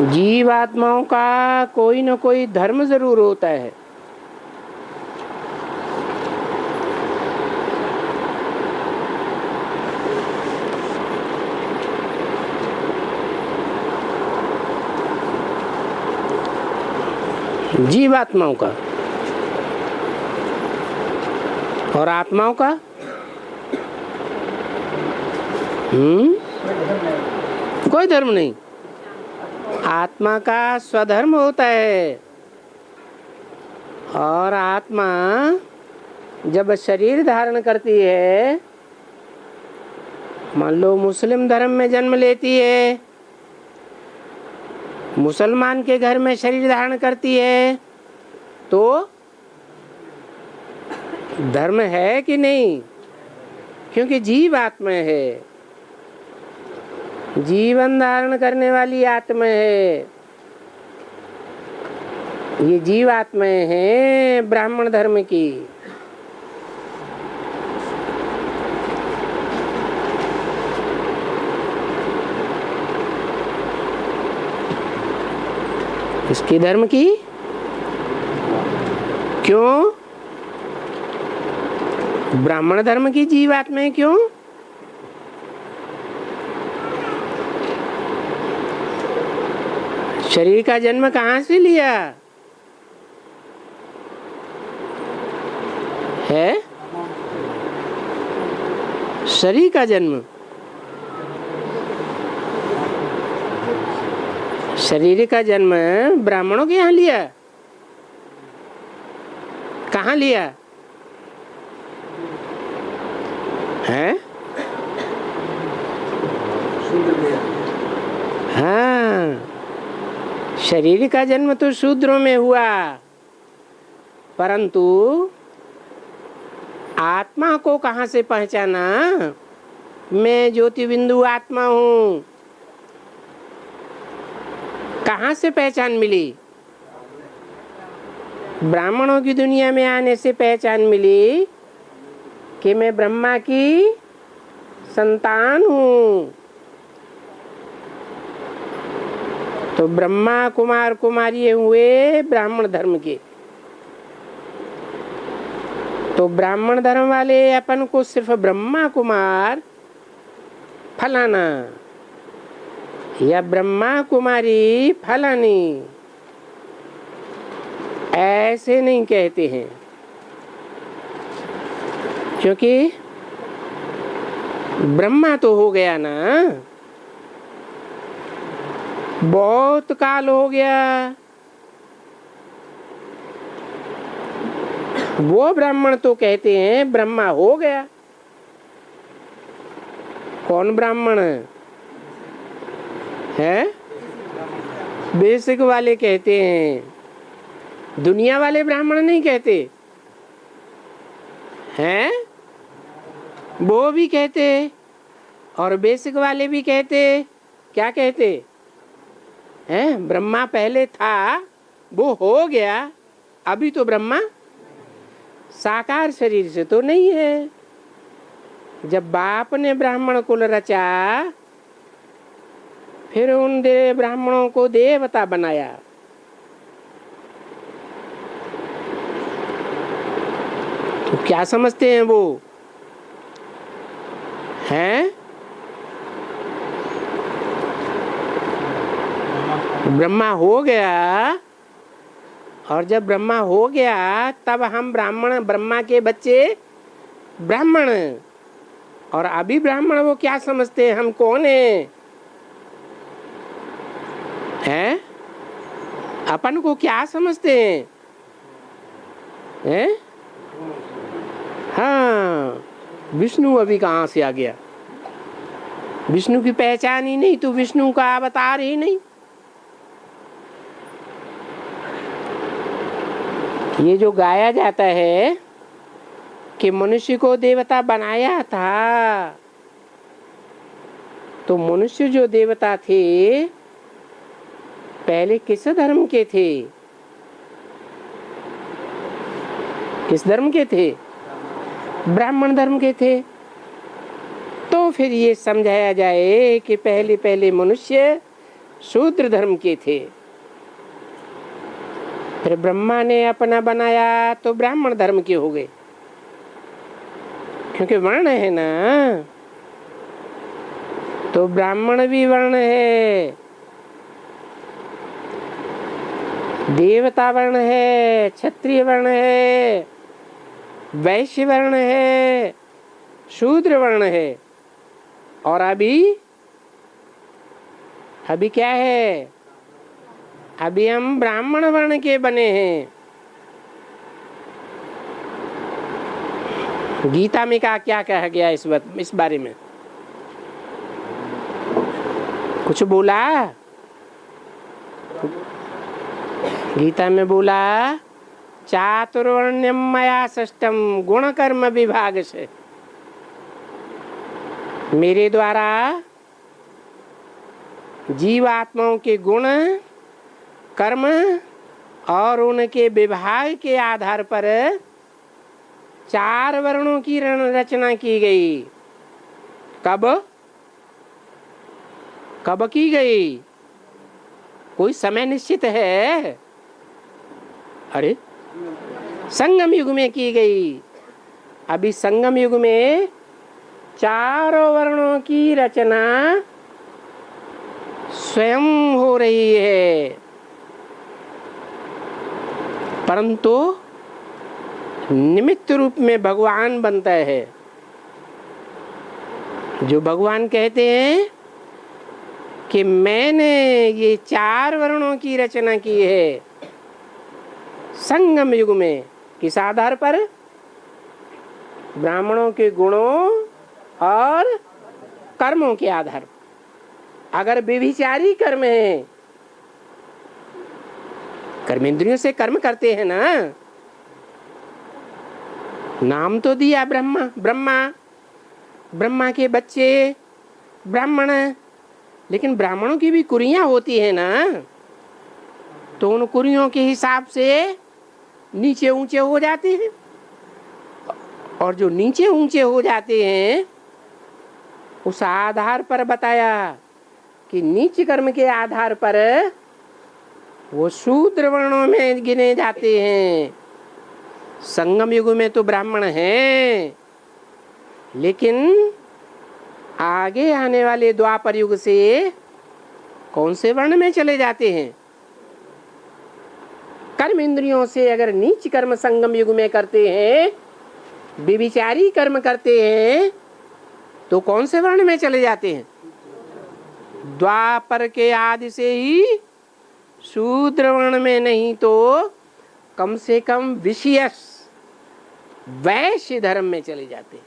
जीवात्माओं का कोई न कोई धर्म जरूर होता है। जीवात्माओं का और आत्माओं का कोई धर्म नहीं। आत्मा का स्वधर्म होता है और आत्मा जब शरीर धारण करती है, मान लो मुस्लिम धर्म में जन्म लेती है, मुसलमान के घर में शरीर धारण करती है, तो धर्म है कि नहीं? क्योंकि जीव आत्मा है, जीवन धारण करने वाली आत्मा है। ये जीव आत्माएं हैं ब्राह्मण धर्म की। इसकी धर्म की क्यों? ब्राह्मण धर्म की जीवात्माएं क्यों? शरीर का जन्म कहाँ से लिया है? शरीर का जन्म शरीर का जन्म ब्राह्मणों के यहाँ लिया। कहाँ लिया है? हाँ, शरीर का जन्म तो शूद्रों में हुआ, परंतु आत्मा को कहाँ से पहचाना? मैं ज्योति बिंदु आत्मा हूँ। कहाँ से पहचान मिली? ब्राह्मणों की दुनिया में आने से पहचान मिली कि मैं ब्रह्मा की संतान हूँ। तो ब्रह्मा कुमार कुमारी हुए ब्राह्मण धर्म के। तो ब्राह्मण धर्म वाले अपन को सिर्फ ब्रह्मा कुमार फलाना या ब्रह्मा कुमारी फलानी ऐसे नहीं कहते हैं, क्योंकि ब्रह्मा तो हो गया ना, बहुत काल हो गया। वो ब्राह्मण तो कहते हैं ब्रह्मा हो गया। कौन ब्राह्मण है? बेसिक वाले कहते हैं, दुनिया वाले ब्राह्मण नहीं कहते हैं। वो भी कहते और बेसिक वाले भी कहते। क्या कहते हैं? ब्रह्मा पहले था, वो हो गया, अभी तो ब्रह्मा साकार शरीर से तो नहीं है। जब बाप ने ब्राह्मण कुल रचा, फिर उन ब्राह्मणों को देवता बनाया। तो क्या समझते हैं वो हैं? ब्रह्मा हो गया, और जब ब्रह्मा हो गया तब हम ब्राह्मण, ब्रह्मा के बच्चे ब्राह्मण। और अभी ब्राह्मण वो क्या समझते हैं? हम कौन हैं? अपन को क्या समझते हैं? हाँ, विष्णु अभी कहाँ से आ गया? विष्णु की पहचान ही नहीं, तो विष्णु का अवतार ही नहीं। ये जो गाया जाता है कि मनुष्य को देवता बनाया था, तो मनुष्य जो देवता थे पहले किस धर्म के थे? किस धर्म के थे? ब्राह्मण धर्म के थे। तो फिर ये समझाया जाए कि पहले पहले मनुष्य शूद्र धर्म के थे। फिर ब्रह्मा ने अपना बनाया तो ब्राह्मण धर्म के हो गए, क्योंकि वर्ण है ना, तो ब्राह्मण भी वर्ण है, देवता वर्ण है, क्षत्रिय वर्ण है, वैश्य वर्ण है, शूद्र वर्ण है। और अभी क्या है? अभी हम ब्राह्मण वर्ण के बने हैं। गीता में क्या कहा गया इस बारे में? कुछ बोला? गीता में बोला चातुर्वर्ण्यम मया सृष्टम गुण कर्म विभाग से, मेरे द्वारा जीवात्माओं के गुण कर्म और उनके विभाग के आधार पर 4 वर्णों की रचना की गई। कब की गई? कोई समय निश्चित है? अरे संगम युग में की गई। अभी संगम युग में 4 वर्णों की रचना स्वयं हो रही है, परंतु निमित्त रूप में भगवान बनता है। जो भगवान कहते हैं कि मैंने ये 4 वर्णों की रचना की है संगम युग में। किस आधार पर? ब्राह्मणों के गुणों और कर्मों के आधार पर। अगर व्यभिचारी कर्म है, कर्मेंद्रियों से कर्म करते हैं ना, नाम तो दिया ब्रह्मा के बच्चे ब्राह्मण, लेकिन ब्राह्मणों की भी कुरियां होती है ना, तो उन कुरियों के हिसाब से नीचे ऊंचे हो जाते हैं। और जो नीचे ऊंचे हो जाते हैं उस आधार पर बताया कि नीच कर्म के आधार पर वो शूद्र वर्णों में गिने जाते हैं। संगम युग में तो ब्राह्मण हैं, लेकिन आगे आने वाले द्वापर युग से कौन से वर्ण में चले जाते हैं? कर्म इंद्रियों से अगर नीच कर्म संगम युग में करते हैं, व्यभिचारी कर्म करते हैं, तो कौन से वर्ण में चले जाते हैं? द्वापर के आदि से ही शूद्र वर्ण में, नहीं तो कम से कम विषयस वैश्य धर्म में चले जाते हैं।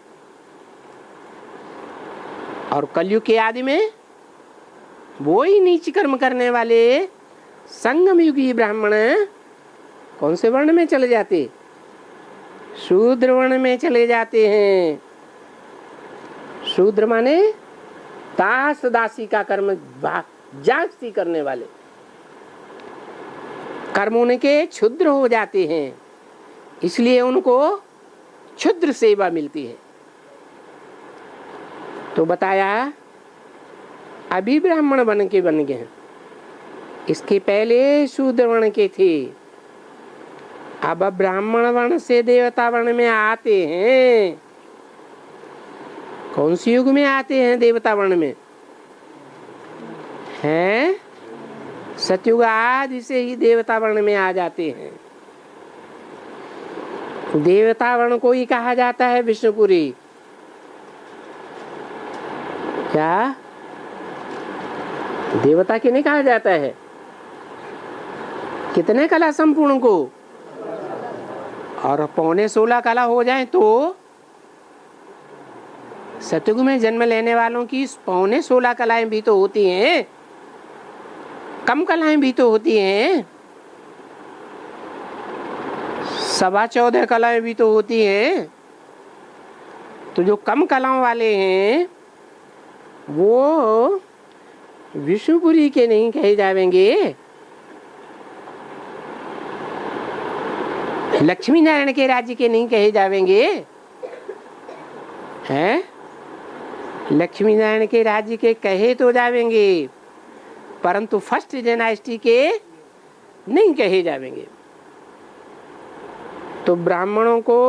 और कलयुग के आदि में वो ही नीच कर्म करने वाले संगम युगी ब्राह्मण कौन से वर्ण में चले जाते? शूद्र वर्ण में चले जाते हैं। शूद्र माने दास दासी का कर्म जागती करने वाले, कर्म उनके क्षुद्र हो जाते हैं, इसलिए उनको क्षुद्र सेवा मिलती है। तो बताया अभी ब्राह्मण बन गए हैं, इसके पहले शूद्र वर्ण के थे। अब ब्राह्मण वर्ण से देवता वर्ण में आते हैं। कौन सी युग में आते हैं देवता वर्ण में? हैं? सतयुग आदि से ही देवता वर्ण में आ जाते हैं। देवता वर्ण को ही कहा जाता है विष्णुपुरी। क्या देवता के नहीं कहा जाता है? कितने कला संपूर्ण को? और 15.16 कला हो जाए तो सतयुग में जन्म लेने वालों की 15.16 कलाएं भी तो होती हैं, कम कलाएं भी तो होती हैं, 14.25 कलाएं भी तो होती हैं। तो जो कम कलाओं वाले हैं वो विष्णुपुरी के नहीं कहे जाएंगे, लक्ष्मी नारायण के राज्य के नहीं कहे जाएंगे। हैं? लक्ष्मी नारायण के राज्य के कहे तो जाएंगे, परंतु फर्स्ट डायनेस्टी के नहीं कहे जाएंगे। तो ब्राह्मणों को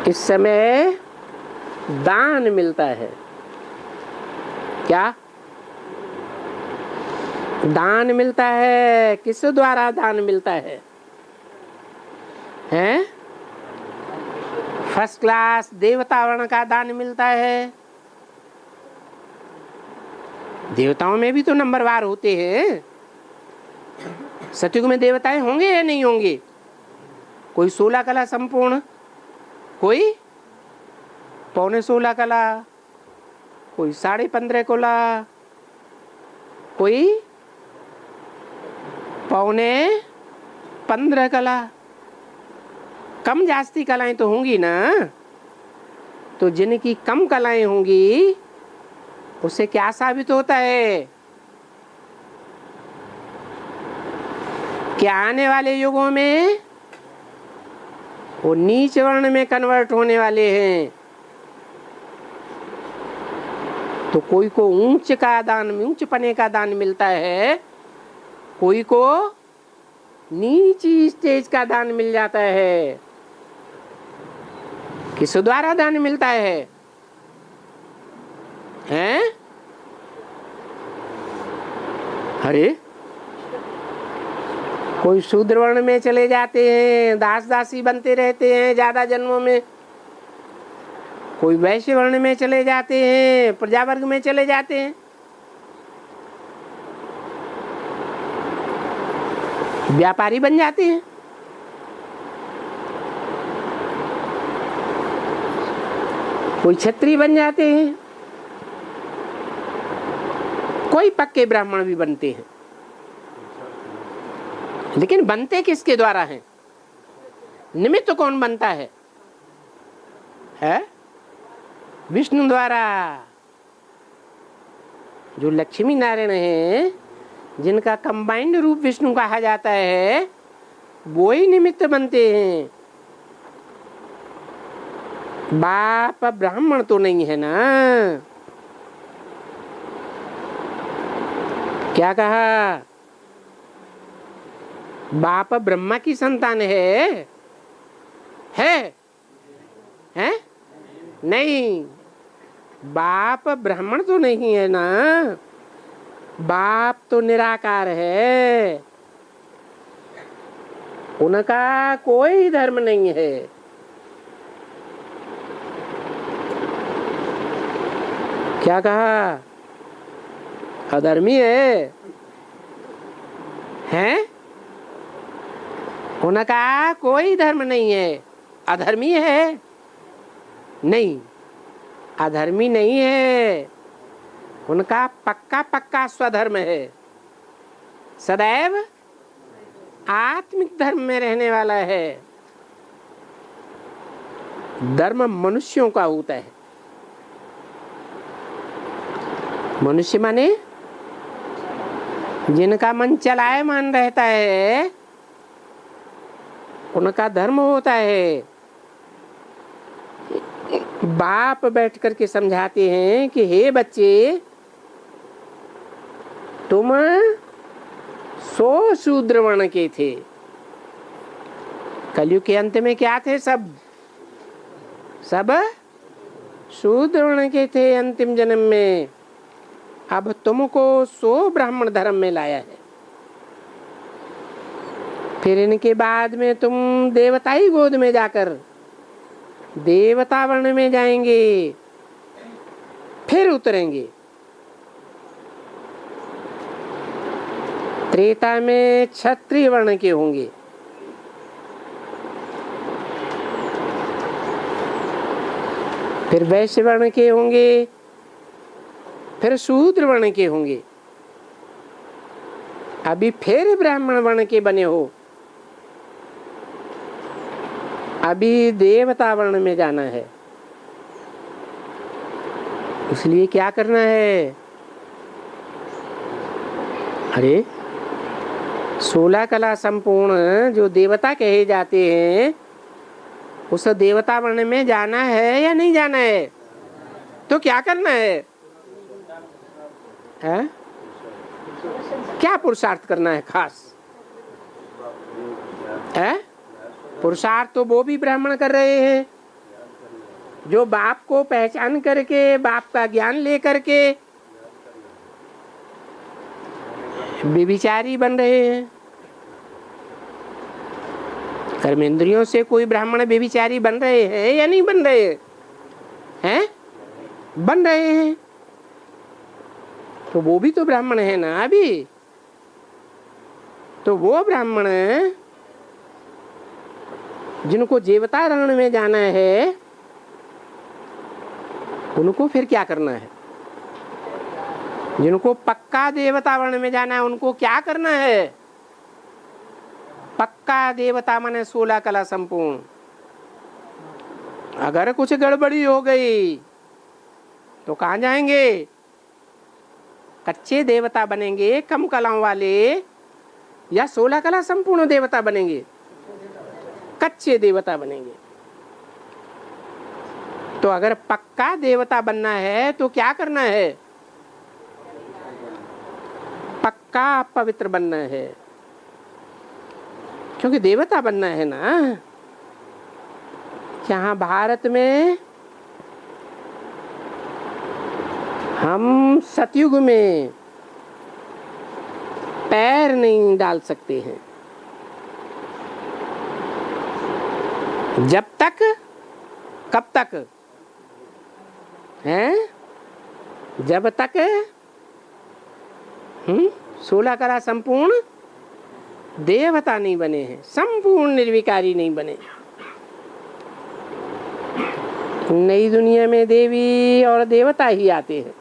इस समय दान मिलता है। क्या दान मिलता है? किस द्वारा दान मिलता है? हैं? फर्स्ट क्लास देवता वर्ण का दान मिलता है। देवताओं में भी तो नंबरवार होते हैं। सतयुग में देवताएं होंगे या नहीं होंगे? कोई 16 कला संपूर्ण, कोई 15.25 कला, कोई 15.5 कला, कोई 15.25 कला। कम जास्ती कलाएं तो होंगी ना। तो जिनकी कम कलाएं होंगी उससे क्या साबित होता है कि आने वाले युगों में वो नीच वर्ण में कन्वर्ट होने वाले हैं। तो कोई को ऊंच का दान, ऊंच पने का दान मिलता है, कोई को नीची स्टेज का दान मिल जाता है। किस द्वारा दान मिलता है? हैं? अरे कोई शूद्र वर्ण में चले जाते हैं, दास दासी बनते रहते हैं ज्यादा जन्मों में। कोई वैश्य वर्ण में चले जाते हैं, प्रजा वर्ग में चले जाते हैं। व्यापारी बन जाते हैं। कोई क्षत्रिय बन जाते हैं, कोई पक्के ब्राह्मण भी बनते हैं। लेकिन बनते किसके द्वारा हैं? निमित्त कौन बनता है? विष्णु द्वारा। जो लक्ष्मी नारायण हैं, जिनका कंबाइंड रूप विष्णु कहा जाता है, वो ही निमित्त बनते हैं। बाप ब्राह्मण तो नहीं है ना। क्या कहा? बाप ब्रह्मा की संतान है? हैं? नहीं, बाप ब्राह्मण तो नहीं है ना। बाप तो निराकार है, उनका कोई धर्म नहीं है। क्या कहा? अधर्मी है? हैं? उनका कोई धर्म नहीं है। अधर्मी है? नहीं, अधर्मी नहीं है। उनका पक्का पक्का स्वधर्म है। सदैव आत्मिक धर्म में रहने वाला है। धर्म मनुष्यों का होता है। मनुष्य माने जिनका मन चलायमान रहता है, उनका धर्म होता है। बाप बैठ करके समझाते हैं कि हे बच्चे, तुम 100 शूद्र वर्ण के थे। कलयुग के अंत में क्या थे? सब शूद्र वर्ण के थे अंतिम जन्म में। अब तुमको 100 ब्राह्मण धर्म में लाया है। फिर इनके बाद में तुम देवताई गोद में जाकर देवता वर्ण में जाएंगे, फिर उतरेंगे। त्रेता में क्षत्रिय वर्ण के होंगे, फिर वैश्य वर्ण के होंगे, फिर शूद्र वर्ण के होंगे। अभी फिर ब्राह्मण वर्ण के बने हो। अभी देवता वर्ण में जाना है। इसलिए क्या करना है? अरे 16 कला संपूर्ण जो देवता कहे जाते हैं, उस देवता वर्ण में जाना है या नहीं जाना है? तो क्या करना है? क्या पुरुषार्थ करना है खास? पुरुषार्थ तो वो भी ब्राह्मण कर रहे हैं जो बाप को पहचान करके, बाप का ज्ञान ले करके व्यभिचारी बन रहे हैं। कर्मेंद्रियों से कोई ब्राह्मण व्यभिचारी बन रहे हैं या नहीं बन रहे हैं? बन रहे हैं। तो वो भी तो ब्राह्मण है ना अभी। तो वो ब्राह्मण जिनको देवता रण में जाना है उनको फिर क्या करना है? जिनको पक्का देवता वर्ण में जाना है उनको क्या करना है? पक्का देवता माने 16 कला संपूर्ण। अगर कुछ गड़बड़ी हो गई तो कहाँ जाएंगे? कच्चे देवता बनेंगे, कम कलाओं वाले, या 16 कला संपूर्ण देवता बनेंगे? कच्चे देवता बनेंगे। तो अगर पक्का देवता बनना है तो क्या करना है? पक्का पवित्र बनना है, क्योंकि देवता बनना है ना। यहाँ भारत में हम सतयुग में पैर नहीं डाल सकते हैं जब तक, कब तक हैं? जब तक 16 कला संपूर्ण देवता नहीं बने हैं, संपूर्ण निर्विकारी नहीं बने। नई दुनिया में देवी और देवता ही आते हैं।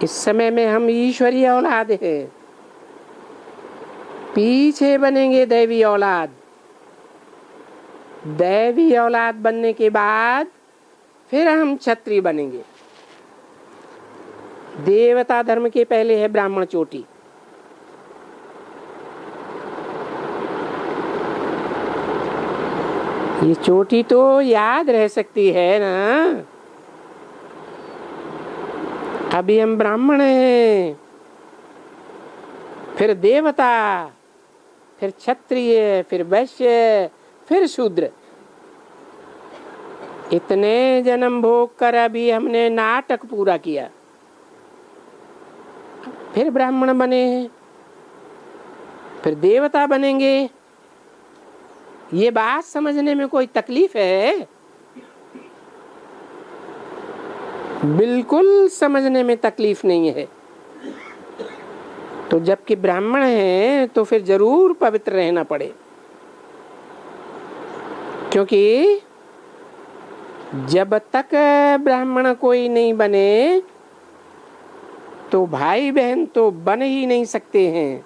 इस समय में हम ईश्वरीय औलाद हैं, पीछे बनेंगे दैवी औलाद। दैवी औलाद बनने के बाद फिर हम क्षत्रिय बनेंगे। देवता धर्म के पहले है ब्राह्मण चोटी। ये चोटी तो याद रह सकती है ना। अभी हम ब्राह्मण हैं, फिर देवता, फिर क्षत्रिय, फिर वैश्य, फिर शूद्र। इतने जन्म भोग कर अभी हमने नाटक पूरा किया, फिर ब्राह्मण बने हैं, फिर देवता बनेंगे। ये बात समझने में कोई तकलीफ है? बिल्कुल समझने में तकलीफ नहीं है। तो जबकि ब्राह्मण हैं तो फिर जरूर पवित्र रहना पड़े, क्योंकि जब तक ब्राह्मण कोई नहीं बने तो भाई बहन तो बन ही नहीं सकते हैं।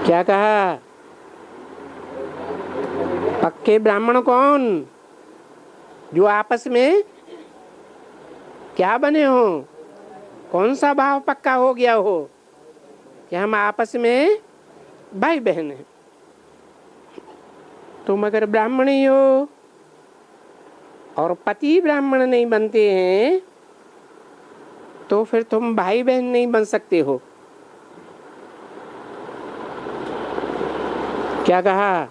क्या कहा? पक्के ब्राह्मण कौन? जो आपस में क्या बने हो? कौन सा भाव पक्का हो गया हो कि हम आपस में भाई बहन हैं? तुम अगर ब्राह्मण ही हो और पति ब्राह्मण नहीं बनते हैं तो फिर तुम भाई बहन नहीं बन सकते हो। क्या कहा?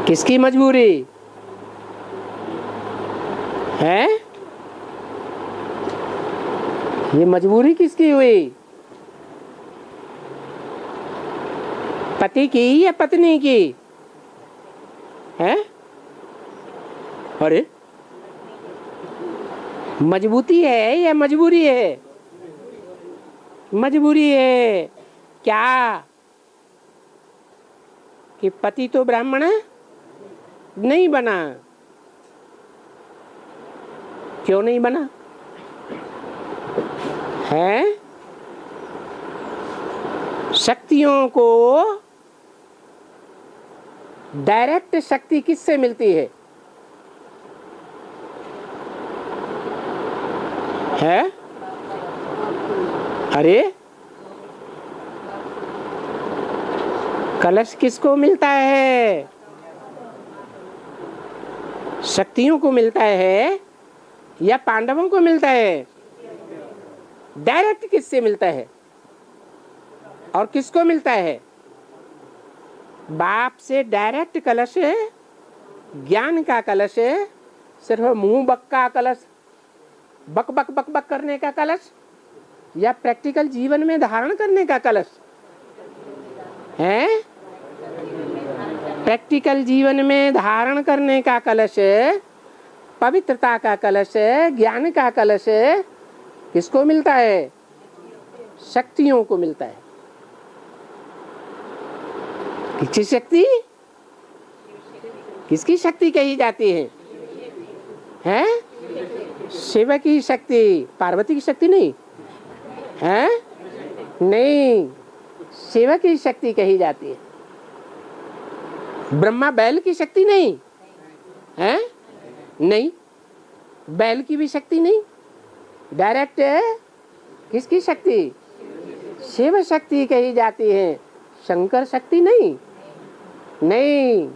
किसकी मजबूरी है? ये मजबूरी किसकी हुई? पति की या पत्नी की है? अरे मजबूती है या मजबूरी है? मजबूरी है। क्या कि पति तो ब्राह्मण नहीं बना? क्यों नहीं बना है? शक्तियों को डायरेक्ट शक्ति किससे मिलती है? अरे कलश किसको मिलता है? शक्तियों को मिलता है या पांडवों को मिलता है? डायरेक्ट किससे मिलता है और किसको मिलता है? बाप से डायरेक्ट कलश है, ज्ञान का कलश है, सिर्फ मुंह बक का कलश, बक बक बक बक करने का कलश, या प्रैक्टिकल जीवन में धारण करने का कलश है? प्रैक्टिकल जीवन में धारण करने का कलश है, पवित्रता का कलश है, ज्ञान का कलश है। किसको मिलता है? शक्तियों को मिलता है। किसकी शक्ति? किसकी शक्ति कही जाती है? हैं? शिव की शक्ति। पार्वती की शक्ति नहीं है? नहीं, शिव की शक्ति कही जाती है। ब्रह्मा बैल की शक्ति नहीं है? नहीं, बैल की भी शक्ति नहीं, डायरेक्ट है। किसकी शक्ति? शिव शक्ति कही जाती है, शंकर शक्ति नहीं। नहीं,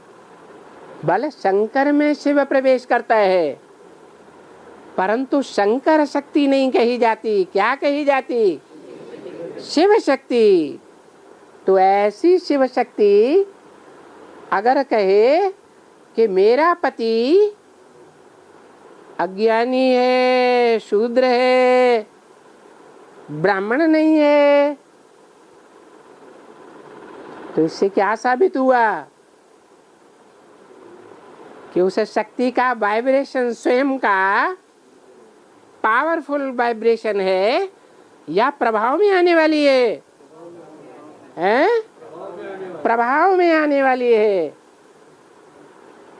भले शंकर में शिव प्रवेश करता है, परंतु शंकर शक्ति नहीं कही जाती। क्या कही जाती? शिव शक्ति। तो ऐसी शिव शक्ति अगर कहे कि मेरा पति अज्ञानी है, शूद्र है, ब्राह्मण नहीं है, तो इससे क्या साबित हुआ? कि उस शक्ति का वाइब्रेशन स्वयं का पावरफुल वाइब्रेशन है या प्रभाव में आने वाली है? हैं? प्रभाव में आने वाली है।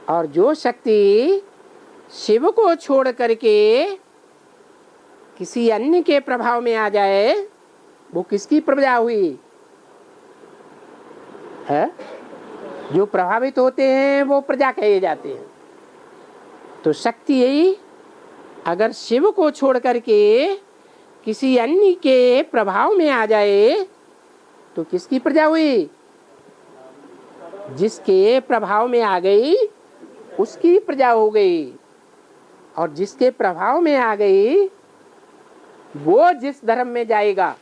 और जो शक्ति शिव को छोड़ करके किसी अन्य के प्रभाव में आ जाए, वो किसकी प्रजा हुई है? जो प्रभावित होते हैं वो प्रजा कहे जाते हैं। तो शक्ति यही अगर शिव को छोड़ करके किसी अन्य के प्रभाव में आ जाए तो किसकी प्रजा हुई? जिसके प्रभाव में आ गई उसकी प्रजा हो गई। और जिसके प्रभाव में आ गई वो जिस धर्म में जाएगा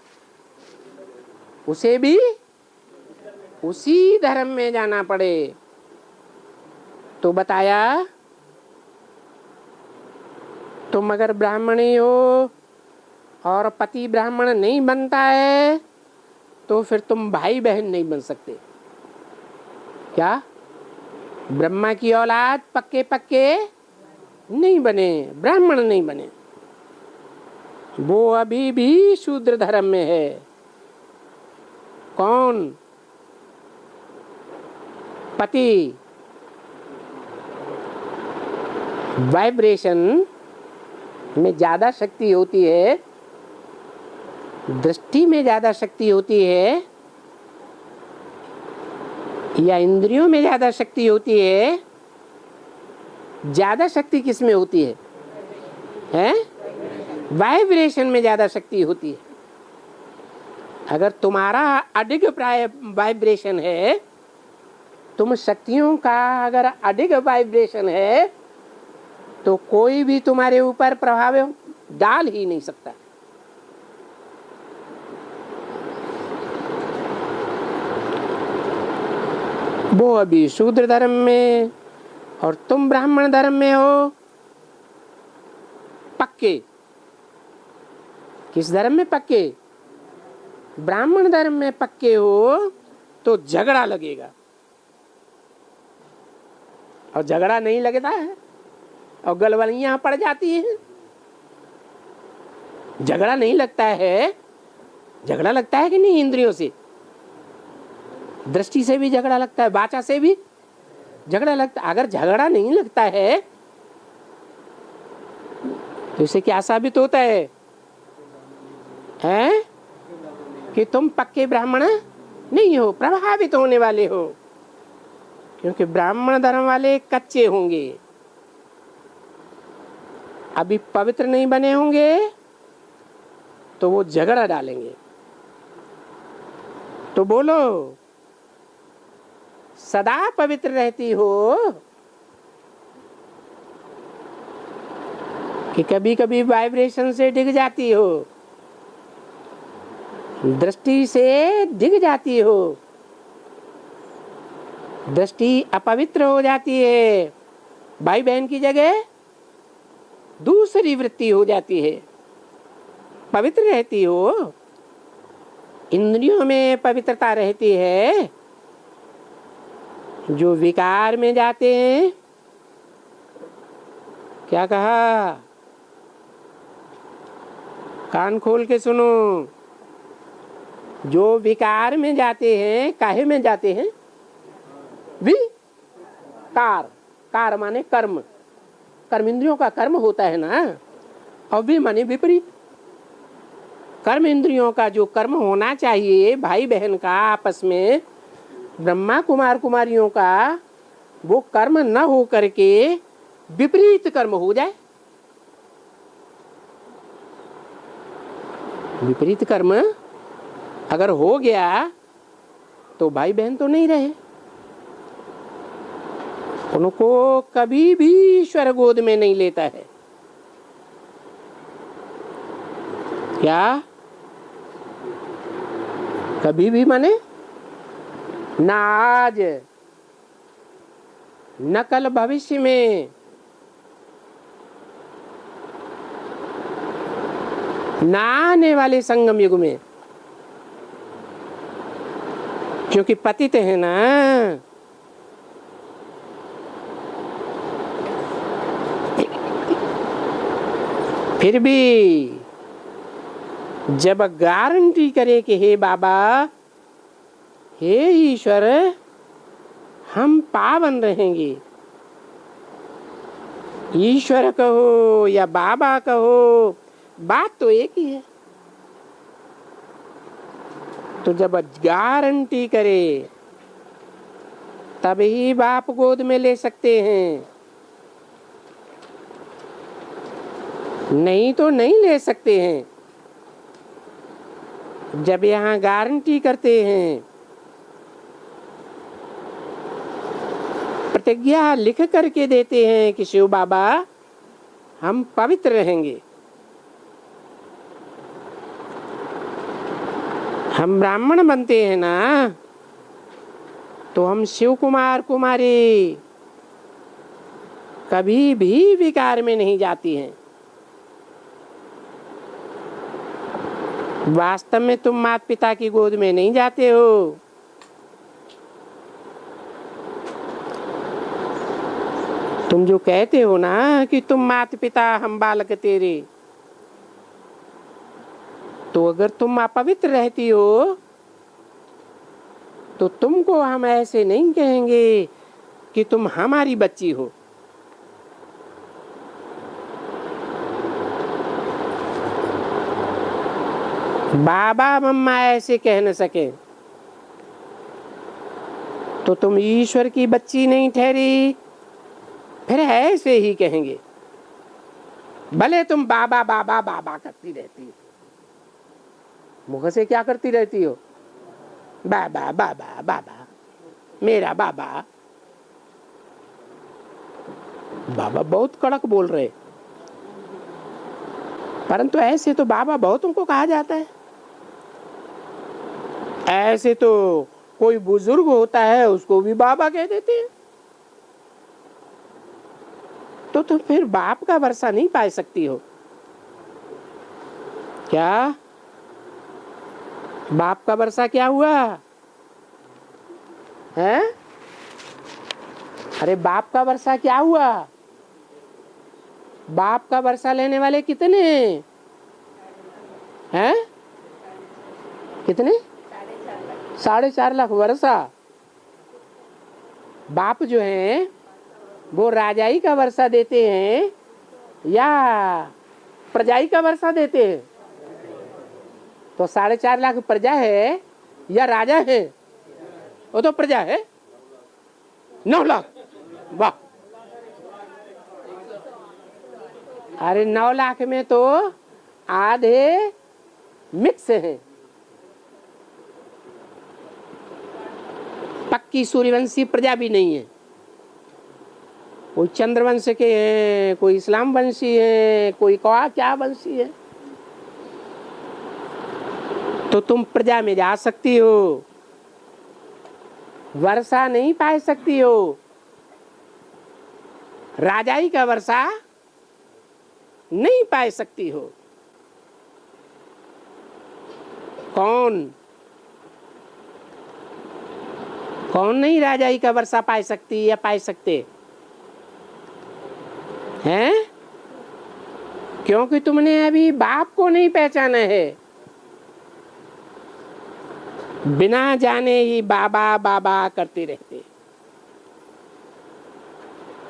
उसे भी उसी धर्म में जाना पड़े। तो बताया तुम अगर ब्राह्मणी हो और पति ब्राह्मण नहीं बनता है तो फिर तुम भाई बहन नहीं बन सकते। क्या? ब्रह्मा की औलाद पक्के पक्के नहीं बने, ब्राह्मण नहीं बने, वो अभी भी शूद्र धर्म में है। कौन? पति। वाइब्रेशन में ज्यादा शक्ति होती है, दृष्टि में ज्यादा शक्ति होती है, या इंद्रियों में ज्यादा शक्ति होती है? ज्यादा शक्ति किस में होती है? हैं? वाइब्रेशन में ज्यादा शक्ति होती है। अगर तुम्हारा अधिक वाइब्रेशन है, तुम शक्तियों का अगर अधिक वाइब्रेशन है तो कोई भी तुम्हारे ऊपर प्रभाव डाल ही नहीं सकता। वो अभी शूद्र धर्म में और तुम ब्राह्मण धर्म में हो पक्के। किस धर्म में पक्के? ब्राह्मण धर्म में पक्के हो तो झगड़ा लगेगा, और झगड़ा नहीं लगता है और गलवलियां पड़ जाती हैं। झगड़ा नहीं लगता है, झगड़ा लगता है कि नहीं? इंद्रियों से, दृष्टि से भी झगड़ा लगता है, वाचा से भी झगड़ा लगता है। अगर झगड़ा नहीं लगता है तो इसे क्या साबित होता है? हैं? कि तुम पक्के ब्राह्मण नहीं हो, प्रभावित होने वाले हो, क्योंकि ब्राह्मण धर्म वाले कच्चे होंगे, अभी पवित्र नहीं बने होंगे, तो वो झगड़ा डालेंगे। तो बोलो, सदा पवित्र रहती हो कि कभी कभी वाइब्रेशन से डिग जाती हो, दृष्टि से डिग जाती हो, दृष्टि अपवित्र हो जाती है, भाई बहन की जगह दूसरी वृत्ति हो जाती है। पवित्र रहती हो, इंद्रियों में पवित्रता रहती है। जो विकार में जाते हैं, क्या कहा, कान खोल के सुनो, जो विकार में जाते हैं, काहे में जाते हैं, विकार, कार माने कर्म, कर्म इंद्रियों का कर्म होता है ना, और भी माने विपरीत। कर्म इंद्रियों का जो कर्म होना चाहिए भाई बहन का आपस में, ब्रह्मा कुमार कुमारियों का, वो कर्म न हो करके विपरीत कर्म हो जाए। विपरीत कर्म अगर हो गया तो भाई बहन तो नहीं रहे। उनको कभी भी ईश्वर गोद में नहीं लेता है। क्या कभी भी माने ना आज न कल भविष्य में, ना आने वाले संगम युग में, क्योंकि पतित है ना। फिर भी जब गारंटी करे कि हे बाबा, हे ईश्वर, हम पावन रहेंगे, ईश्वर कहो या बाबा कहो, बात तो एक ही है। तो जब गारंटी करे तब ही बाप गोद में ले सकते हैं, नहीं तो नहीं ले सकते हैं। जब यहाँ गारंटी करते हैं, प्रतिज्ञा लिख करके देते हैं कि शिव बाबा हम पवित्र रहेंगे, हम ब्राह्मण बनते हैं ना, तो हम शिव कुमार कुमारी कभी भी विकार में नहीं जाती हैं। वास्तव में तुम माता पिता की गोद में नहीं जाते हो। तुम जो कहते हो ना कि तुम माता पिता हम बालक तेरे, तो अगर तुम अपवित्र रहती हो तो तुमको हम ऐसे नहीं कहेंगे कि तुम हमारी बच्ची हो। बाबा मम्मा ऐसे कह न सके तो तुम ईश्वर की बच्ची नहीं ठहरी, फिर ऐसे ही कहेंगे। भले तुम बाबा बाबा बाबा करती रहती हो, मुख से क्या करती रहती हो, बाबा बाबा बाबा, मेरा बाबा। बाबा बहुत कड़क बोल रहे, परंतु ऐसे तो बाबा बहुतों को कहा जाता है। ऐसे तो कोई बुजुर्ग होता है उसको भी बाबा कह देते हैं। तो तुम फिर बाप का वर्षा नहीं पा सकती हो क्या? बाप का वर्षा क्या हुआ है? अरे बाप का वर्षा क्या हुआ? बाप का वर्षा लेने वाले कितने हैं? कितने? 4.5 लाख वर्षा। बाप जो है वो राजाई का वर्षा देते हैं या प्रजाई का वर्षा देते हैं? तो 4.5 लाख प्रजा है या राजा है? वो तो प्रजा है। 9 लाख। वाह! अरे 9 लाख में तो आधे मिक्स हैं। पक्की सूर्यवंशी प्रजा भी नहीं है। कोई चंद्रवंश के हैं, कोई इस्लाम वंशी है, कोई क्या वंशी है। तो तुम प्रजा में जा सकती हो, वर्षा नहीं पा सकती हो। राजाई का वर्षा नहीं पा सकती हो। कौन कौन नहीं राजाई का वर्षा पा सकती या पा सकते हैं? क्योंकि तुमने अभी बाप को नहीं पहचाना है। बिना जाने ही बाबा बाबा करते रहते।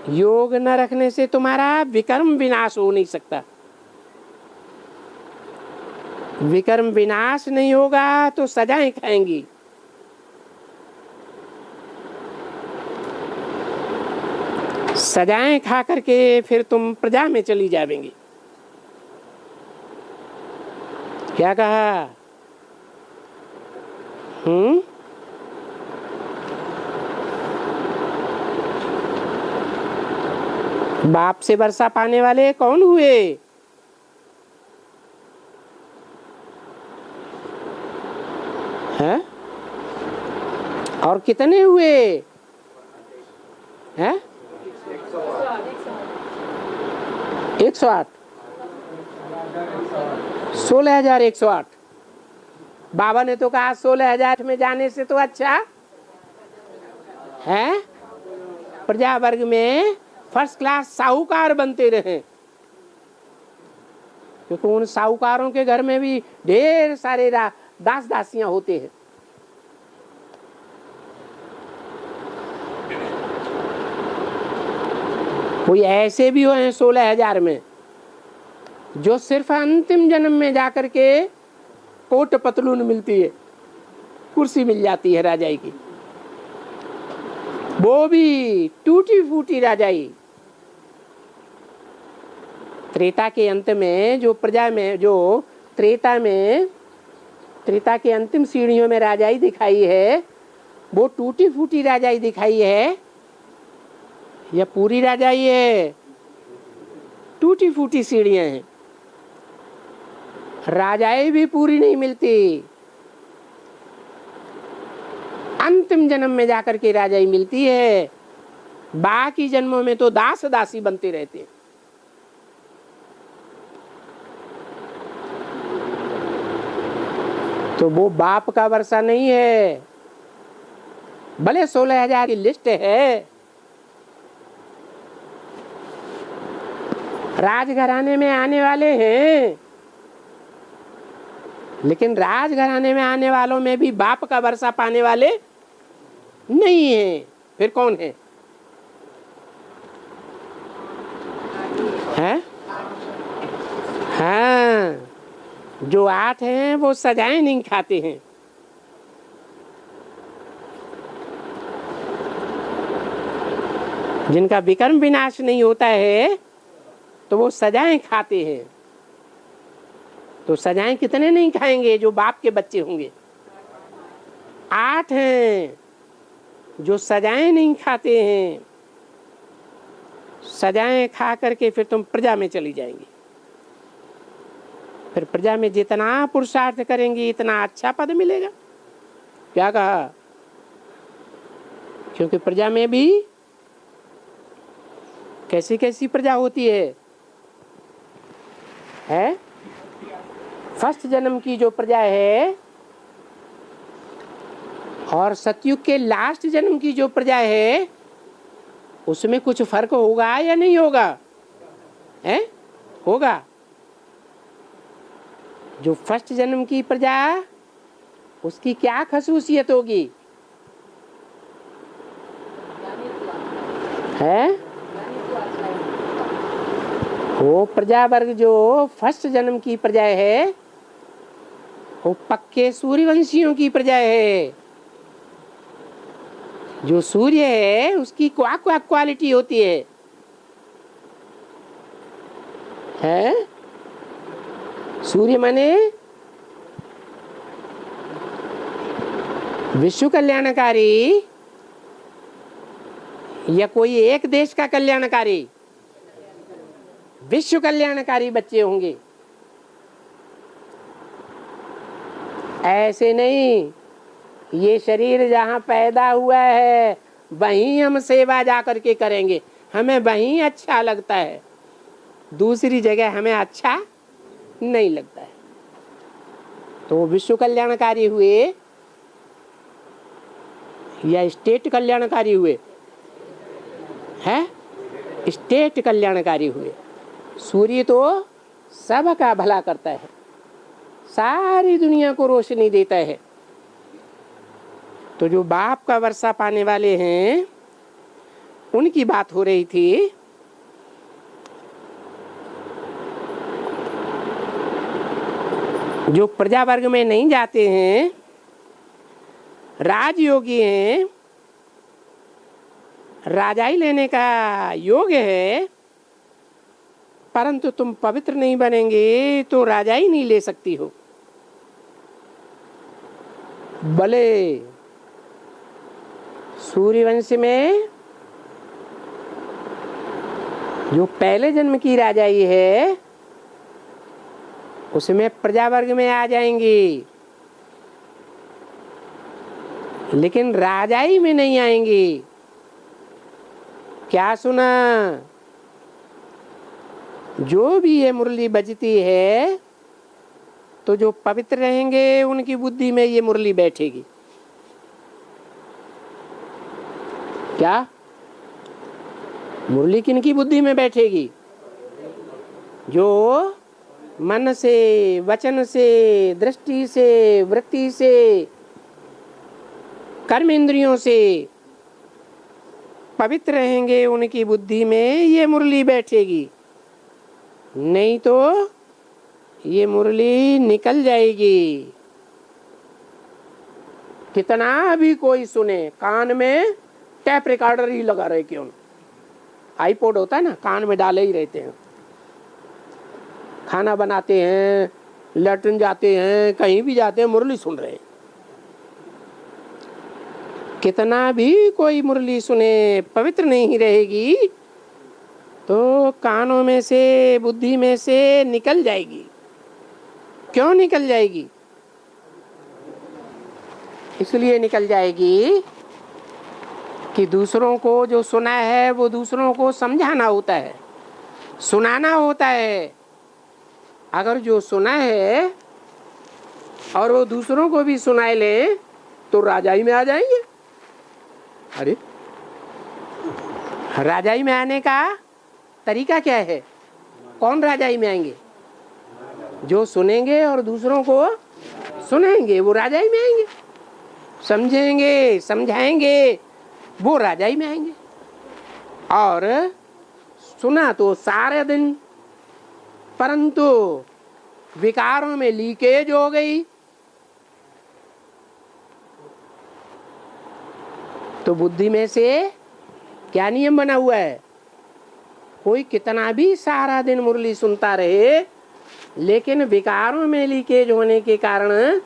योग न रखने से तुम्हारा विकर्म विनाश हो नहीं सकता। विकर्म विनाश नहीं होगा तो सजाएं खाएंगी। सजाएं खा करके फिर तुम प्रजा में चली जाएंगी। क्या कहा? बाप से वर्षा पाने वाले कौन हुए? हैं? और कितने हुए हैं? 108। 16,108। बाबा ने तो कहा 16,000 में जाने से तो अच्छा है प्रजा वर्ग में फर्स्ट क्लास साहूकार बनते रहे। क्योंकि उन साहूकारों के घर में भी ढेर सारे दास दासियां होते हैं। कोई ऐसे भी हुए हैं 16,000 में जो सिर्फ अंतिम जन्म में जाकर के कोट पतलून मिलती है, कुर्सी मिल जाती है राजाई की, वो भी टूटी फूटी राजाई। त्रेता के अंत में जो प्रजा में जो त्रेता के अंतिम सीढ़ियों में राजाई दिखाई है, वो टूटी फूटी राजाई दिखाई है या पूरी राजाई है? टूटी फूटी सीढ़ियां हैं। राजाई भी पूरी नहीं मिलती। अंतिम जन्म में जाकर के राजाई मिलती है। बाकी जन्मों में तो दास दासी बनते रहते हैं। तो वो बाप का वर्षा नहीं है। भले 16,000 की लिस्ट है, राजघराने में आने वाले हैं, लेकिन राजघराने में आने वालों में भी बाप का वर्षा पाने वाले नहीं है। फिर कौन है? हैं? हाँ, जो 8 हैं वो सजाएं नहीं खाते हैं। जिनका विकर्म विनाश नहीं होता है तो वो सजाएं खाते हैं। तो सजाएं कितने नहीं खाएंगे जो बाप के बच्चे होंगे? 8 हैं जो सजाएं नहीं खाते हैं। सजाएं खा करके फिर तुम प्रजा में चली जाएंगी। फिर प्रजा में जितना पुरुषार्थ करेंगी इतना अच्छा पद मिलेगा। क्या कहा? क्योंकि प्रजा में भी कैसी कैसी प्रजा होती है? फर्स्ट जन्म की जो प्रजा है और सतयुग के लास्ट जन्म की जो प्रजा है, उसमें कुछ फर्क होगा या नहीं होगा? होगा। जो फर्स्ट जन्म की प्रजा, उसकी क्या खसूसियत होगी? वो प्रजा वर्ग जो फर्स्ट जन्म की प्रजा है, वो पक्के सूर्यवंशियों की प्रजा है। जो सूर्य है उसकी क्या क्या क्वालिटी होती है? सूर्य माने विश्व कल्याणकारी या कोई एक देश का कल्याणकारी? विश्व कल्याणकारी बच्चे होंगे। ऐसे नहीं, ये शरीर जहाँ पैदा हुआ है वहीं हम सेवा जा करके करेंगे, हमें वहीं अच्छा लगता है, दूसरी जगह हमें अच्छा नहीं लगता है। तो वो विश्व कल्याणकारी हुए या स्टेट कल्याणकारी हुए? है स्टेट कल्याणकारी हुए। सूर्य तो सबका भला करता है, सारी दुनिया को रोशनी देता है। तो जो बाप का वर्षा पाने वाले हैं उनकी बात हो रही थी। जो प्रजा वर्ग में नहीं जाते हैं, राजयोगी हैं, राजाई लेने का योग है, परंतु तुम पवित्र नहीं बनेंगे तो राजाई नहीं ले सकती हो। भले सूर्यवंश में जो पहले जन्म की राजाई है उसमें प्रजा वर्ग में आ जाएंगी, लेकिन राजाई में नहीं आएंगी। क्या सुना? जो भी ये मुरली बजती है तो जो पवित्र रहेंगे उनकी बुद्धि में ये मुरली बैठेगी। क्या मुरली किनकी बुद्धि में बैठेगी? जो मन से, वचन से, दृष्टि से, वृत्ति से, कर्म इंद्रियों से पवित्र रहेंगे उनकी बुद्धि में ये मुरली बैठेगी। नहीं तो ये मुरली निकल जाएगी। कितना भी कोई सुने, कान में टैप रिकॉर्डर ही लगा रहे, क्यों? आईपॉड होता है ना, कान में डाले ही रहते हैं। खाना बनाते हैं, लैट्रिन जाते हैं, कहीं भी जाते हैं, मुरली सुन रहे हैं। कितना भी कोई मुरली सुने, पवित्र नहीं रहेगी तो कानों में से, बुद्धि में से निकल जाएगी। क्यों निकल जाएगी? इसलिए निकल जाएगी कि दूसरों को जो सुना है वो दूसरों को समझाना होता है, सुनाना होता है। अगर जो सुना है और वो दूसरों को भी सुनाए ले तो राजाई में आ जाएंगे। अरे राजाई में आने का तरीका क्या है? कौन राजाई में आएंगे? जो सुनेंगे और दूसरों को सुनाएंगे वो राजाई में आएंगे। समझेंगे, समझाएंगे, वो राजाई में आएंगे। और सुना तो सारे दिन, परंतु विकारों में लीकेज हो गई तो बुद्धि में से क्या नियम बना हुआ है? कोई कितना भी सारा दिन मुरली सुनता रहे, लेकिन विकारों में लीकेज होने के कारण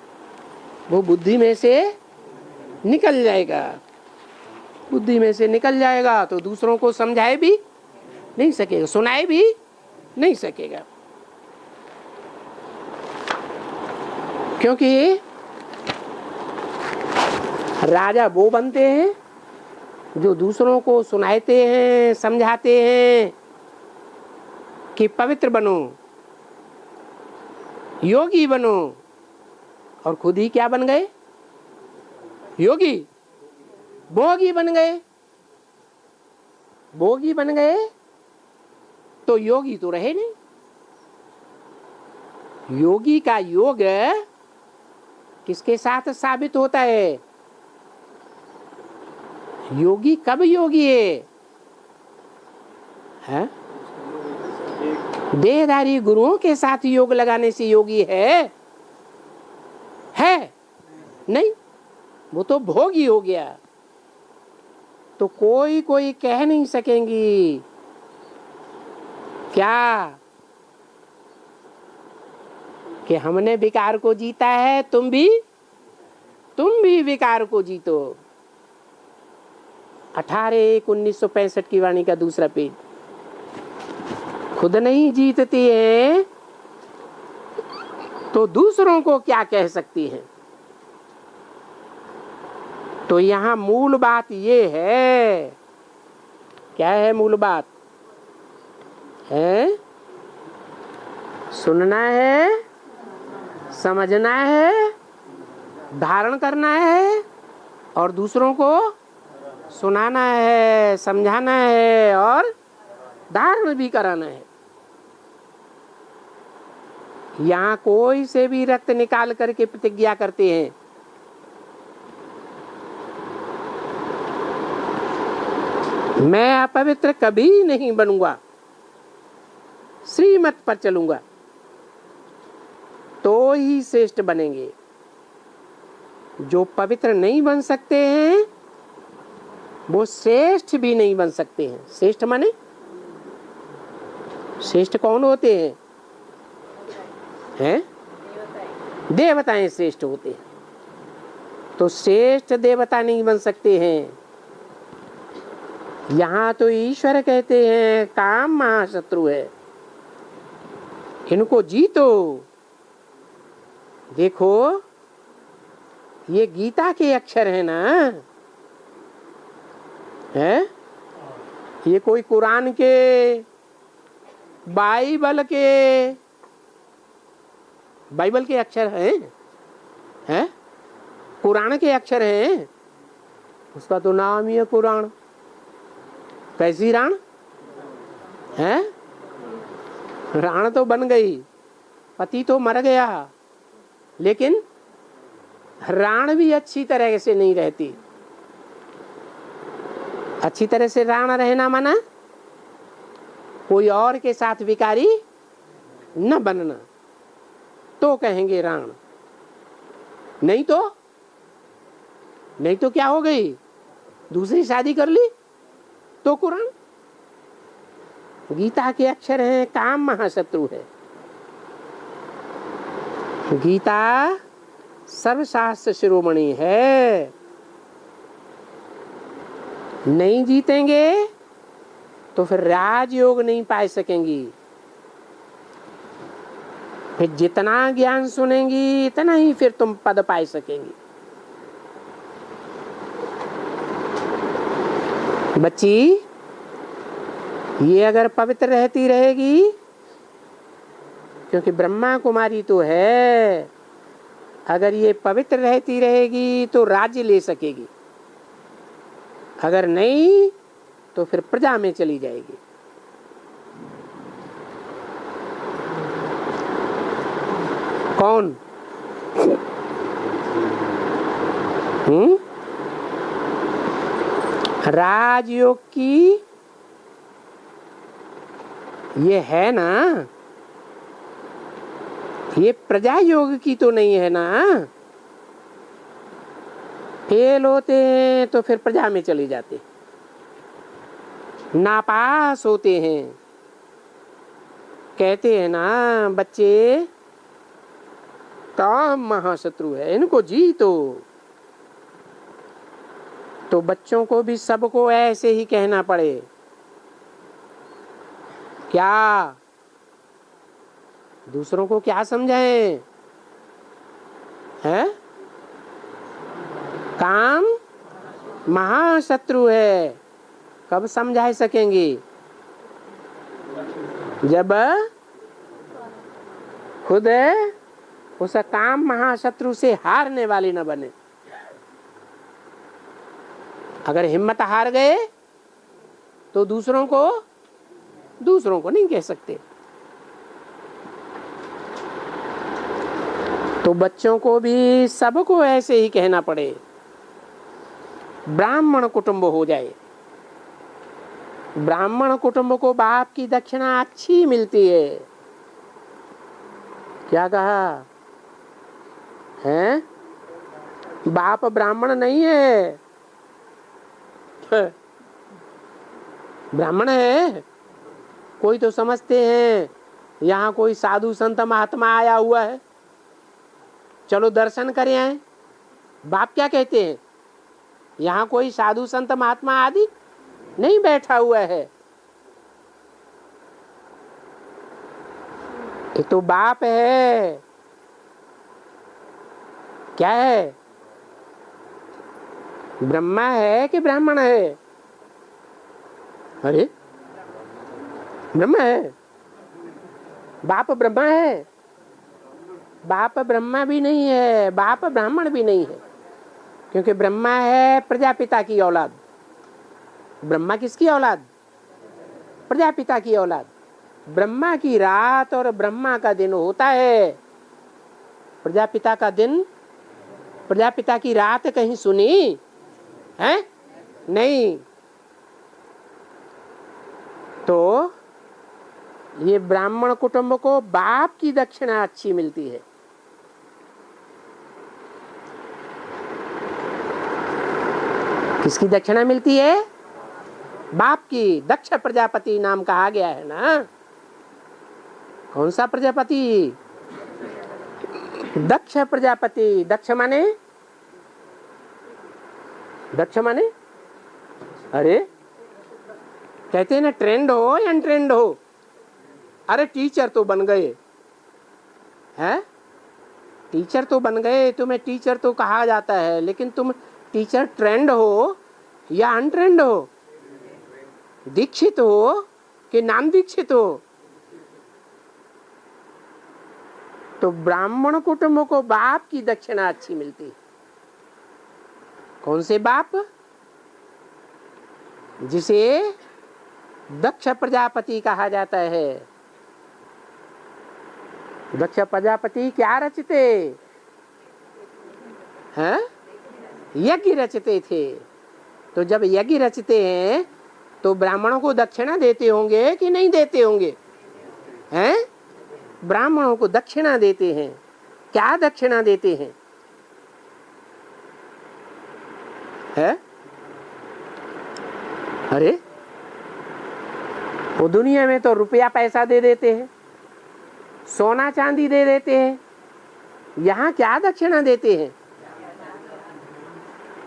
वो बुद्धि में से निकल जाएगा। बुद्धि में से निकल जाएगा तो दूसरों को समझाए भी नहीं सकेगा, सुनाए भी नहीं सकेगा। क्योंकि राजा वो बनते हैं जो दूसरों को सुनाते हैं, समझाते हैं कि पवित्र बनो, योगी बनो, और खुद ही क्या बन गए? योगी, भोगी बन गए। भोगी बन गए तो योगी तो रहे नहीं। योगी का योग किसके साथ साबित होता है? योगी कब योगी है? देहधारी गुरुओं के साथ योग लगाने से योगी है नहीं, वो तो भोगी हो गया। तो कोई कोई कह नहीं सकेंगी क्या कि हमने विकार को जीता है, तुम भी तुम भी विकार को जीतो। 18/1/1965 की वाणी का दूसरा पेज। खुद नहीं जीतती है तो दूसरों को क्या कह सकती हैं। तो यहां मूल बात ये है, क्या है मूल बात है? सुनना है, समझना है, धारण करना है और दूसरों को सुनाना है, समझाना है और धारण भी कराना है। यहाँ कोई से भी रक्त निकाल करके प्रतिज्ञा करते हैं, मैं अपवित्र कभी नहीं बनूंगा, श्रीमत पर चलूंगा, तो ही श्रेष्ठ बनेंगे। जो पवित्र नहीं बन सकते हैं वो श्रेष्ठ भी नहीं बन सकते हैं। श्रेष्ठ माने श्रेष्ठ कौन होते हैं? देवताएं श्रेष्ठ होते हैं। तो श्रेष्ठ देवता नहीं बन सकते हैं। यहाँ तो ईश्वर कहते हैं काम महाशत्रु है, इनको जीतो। देखो ये गीता के अक्षर है ना, है ये कोई कुरान के, बाइबल के अक्षर हैं? कुरान के अक्षर हैं। उसका तो नाम ही है कुरान। कैसी राण है? राण तो बन गई, पति तो मर गया, लेकिन राण भी अच्छी तरह से नहीं रहती। अच्छी तरह से राण रहना माना कोई और के साथ विकारी न बनना, तो कहेंगे राण। नहीं तो क्या हो गई? दूसरी शादी कर ली तो कुरान। गीता के अक्षर हैं, काम महाशत्रु है। गीता सर्वशास्त्र शिरोमणि है। नहीं जीतेंगे तो फिर राजयोग नहीं पा सकेंगी। फिर जितना ज्ञान सुनेंगी इतना ही फिर तुम पद पा सकेंगी। बच्ची ये अगर पवित्र रहती रहेगी, क्योंकि ब्रह्मा कुमारी तो है, अगर ये पवित्र रहती रहेगी तो राज्य ले सकेगी। अगर नहीं तो फिर प्रजा में चली जाएगी। कौन? राजयोग की ये है ना, ये प्रजा योग की तो नहीं है ना। फेल होते हैं तो फिर प्रजा में चले जाते, नापास होते हैं। कहते हैं ना बच्चे काम महाशत्रु है, इनको जीतो। तो बच्चों को भी सबको ऐसे ही कहना पड़े क्या? दूसरों को क्या समझाएं? है काम महाशत्रु है। कब समझा सकेंगे? जब खुद उस काम महाशत्रु से हारने वाले न बने। अगर हिम्मत हार गए तो दूसरों को नहीं कह सकते। तो बच्चों को भी सबको ऐसे ही कहना पड़े। ब्राह्मण कुटुंब हो जाए, ब्राह्मण कुटुंब को बाप की दक्षिणा अच्छी मिलती है। क्या कहा है? बाप ब्राह्मण नहीं है, ब्राह्मण है। कोई तो समझते हैं यहाँ कोई साधु संत महात्मा आया हुआ है, चलो दर्शन करें आए। बाप क्या कहते हैं? यहाँ कोई साधु संत महात्मा आदि नहीं बैठा हुआ है, ये तो बाप है। क्या है? ब्रह्मा है कि ब्राह्मण है? अरे ब्रह्मा है। बाप ब्रह्मा है? बाप ब्रह्मा भी नहीं है, बाप ब्राह्मण भी नहीं है, क्योंकि ब्रह्मा है प्रजापिता की औलाद। ब्रह्मा किसकी औलाद? प्रजापिता की औलाद। ब्रह्मा की रात और ब्रह्मा का दिन होता है। प्रजापिता का दिन, प्रजापिता की रात कहीं सुनी है? नहीं। तो ये ब्राह्मण कुटुंब को बाप की दक्षिणा अच्छी मिलती है। किसकी दक्षिणा मिलती है? बाप की। दक्ष प्रजापति नाम कहा गया है ना। कौन सा प्रजापति? दक्ष प्रजापति। दक्ष माने? दक्ष माने? अरे कहते हैं ना, ट्रेंड हो या अनट्रेंड हो। अरे टीचर तो बन गए हैं, टीचर तो बन गए, तुम्हें टीचर तो कहा जाता है, लेकिन तुम टीचर ट्रेंड हो या अनट्रेंड हो? दीक्षित हो कि नाम दीक्षित हो? तो ब्राह्मण कुटुंब को बाप की दक्षिणा अच्छी मिलती है। कौन से बाप? जिसे दक्ष प्रजापति कहा जाता है। दक्ष प्रजापति क्या रचते हैं? यज्ञ रचते थे। तो जब यज्ञ रचते हैं तो ब्राह्मणों को दक्षिणा देते होंगे कि नहीं देते होंगे? हैं? ब्राह्मणों को दक्षिणा देते हैं। क्या दक्षिणा देते हैं? है? अरे वो दुनिया में तो रुपया पैसा दे देते हैं, सोना चांदी दे देते हैं, यहाँ क्या दक्षिणा देते हैं?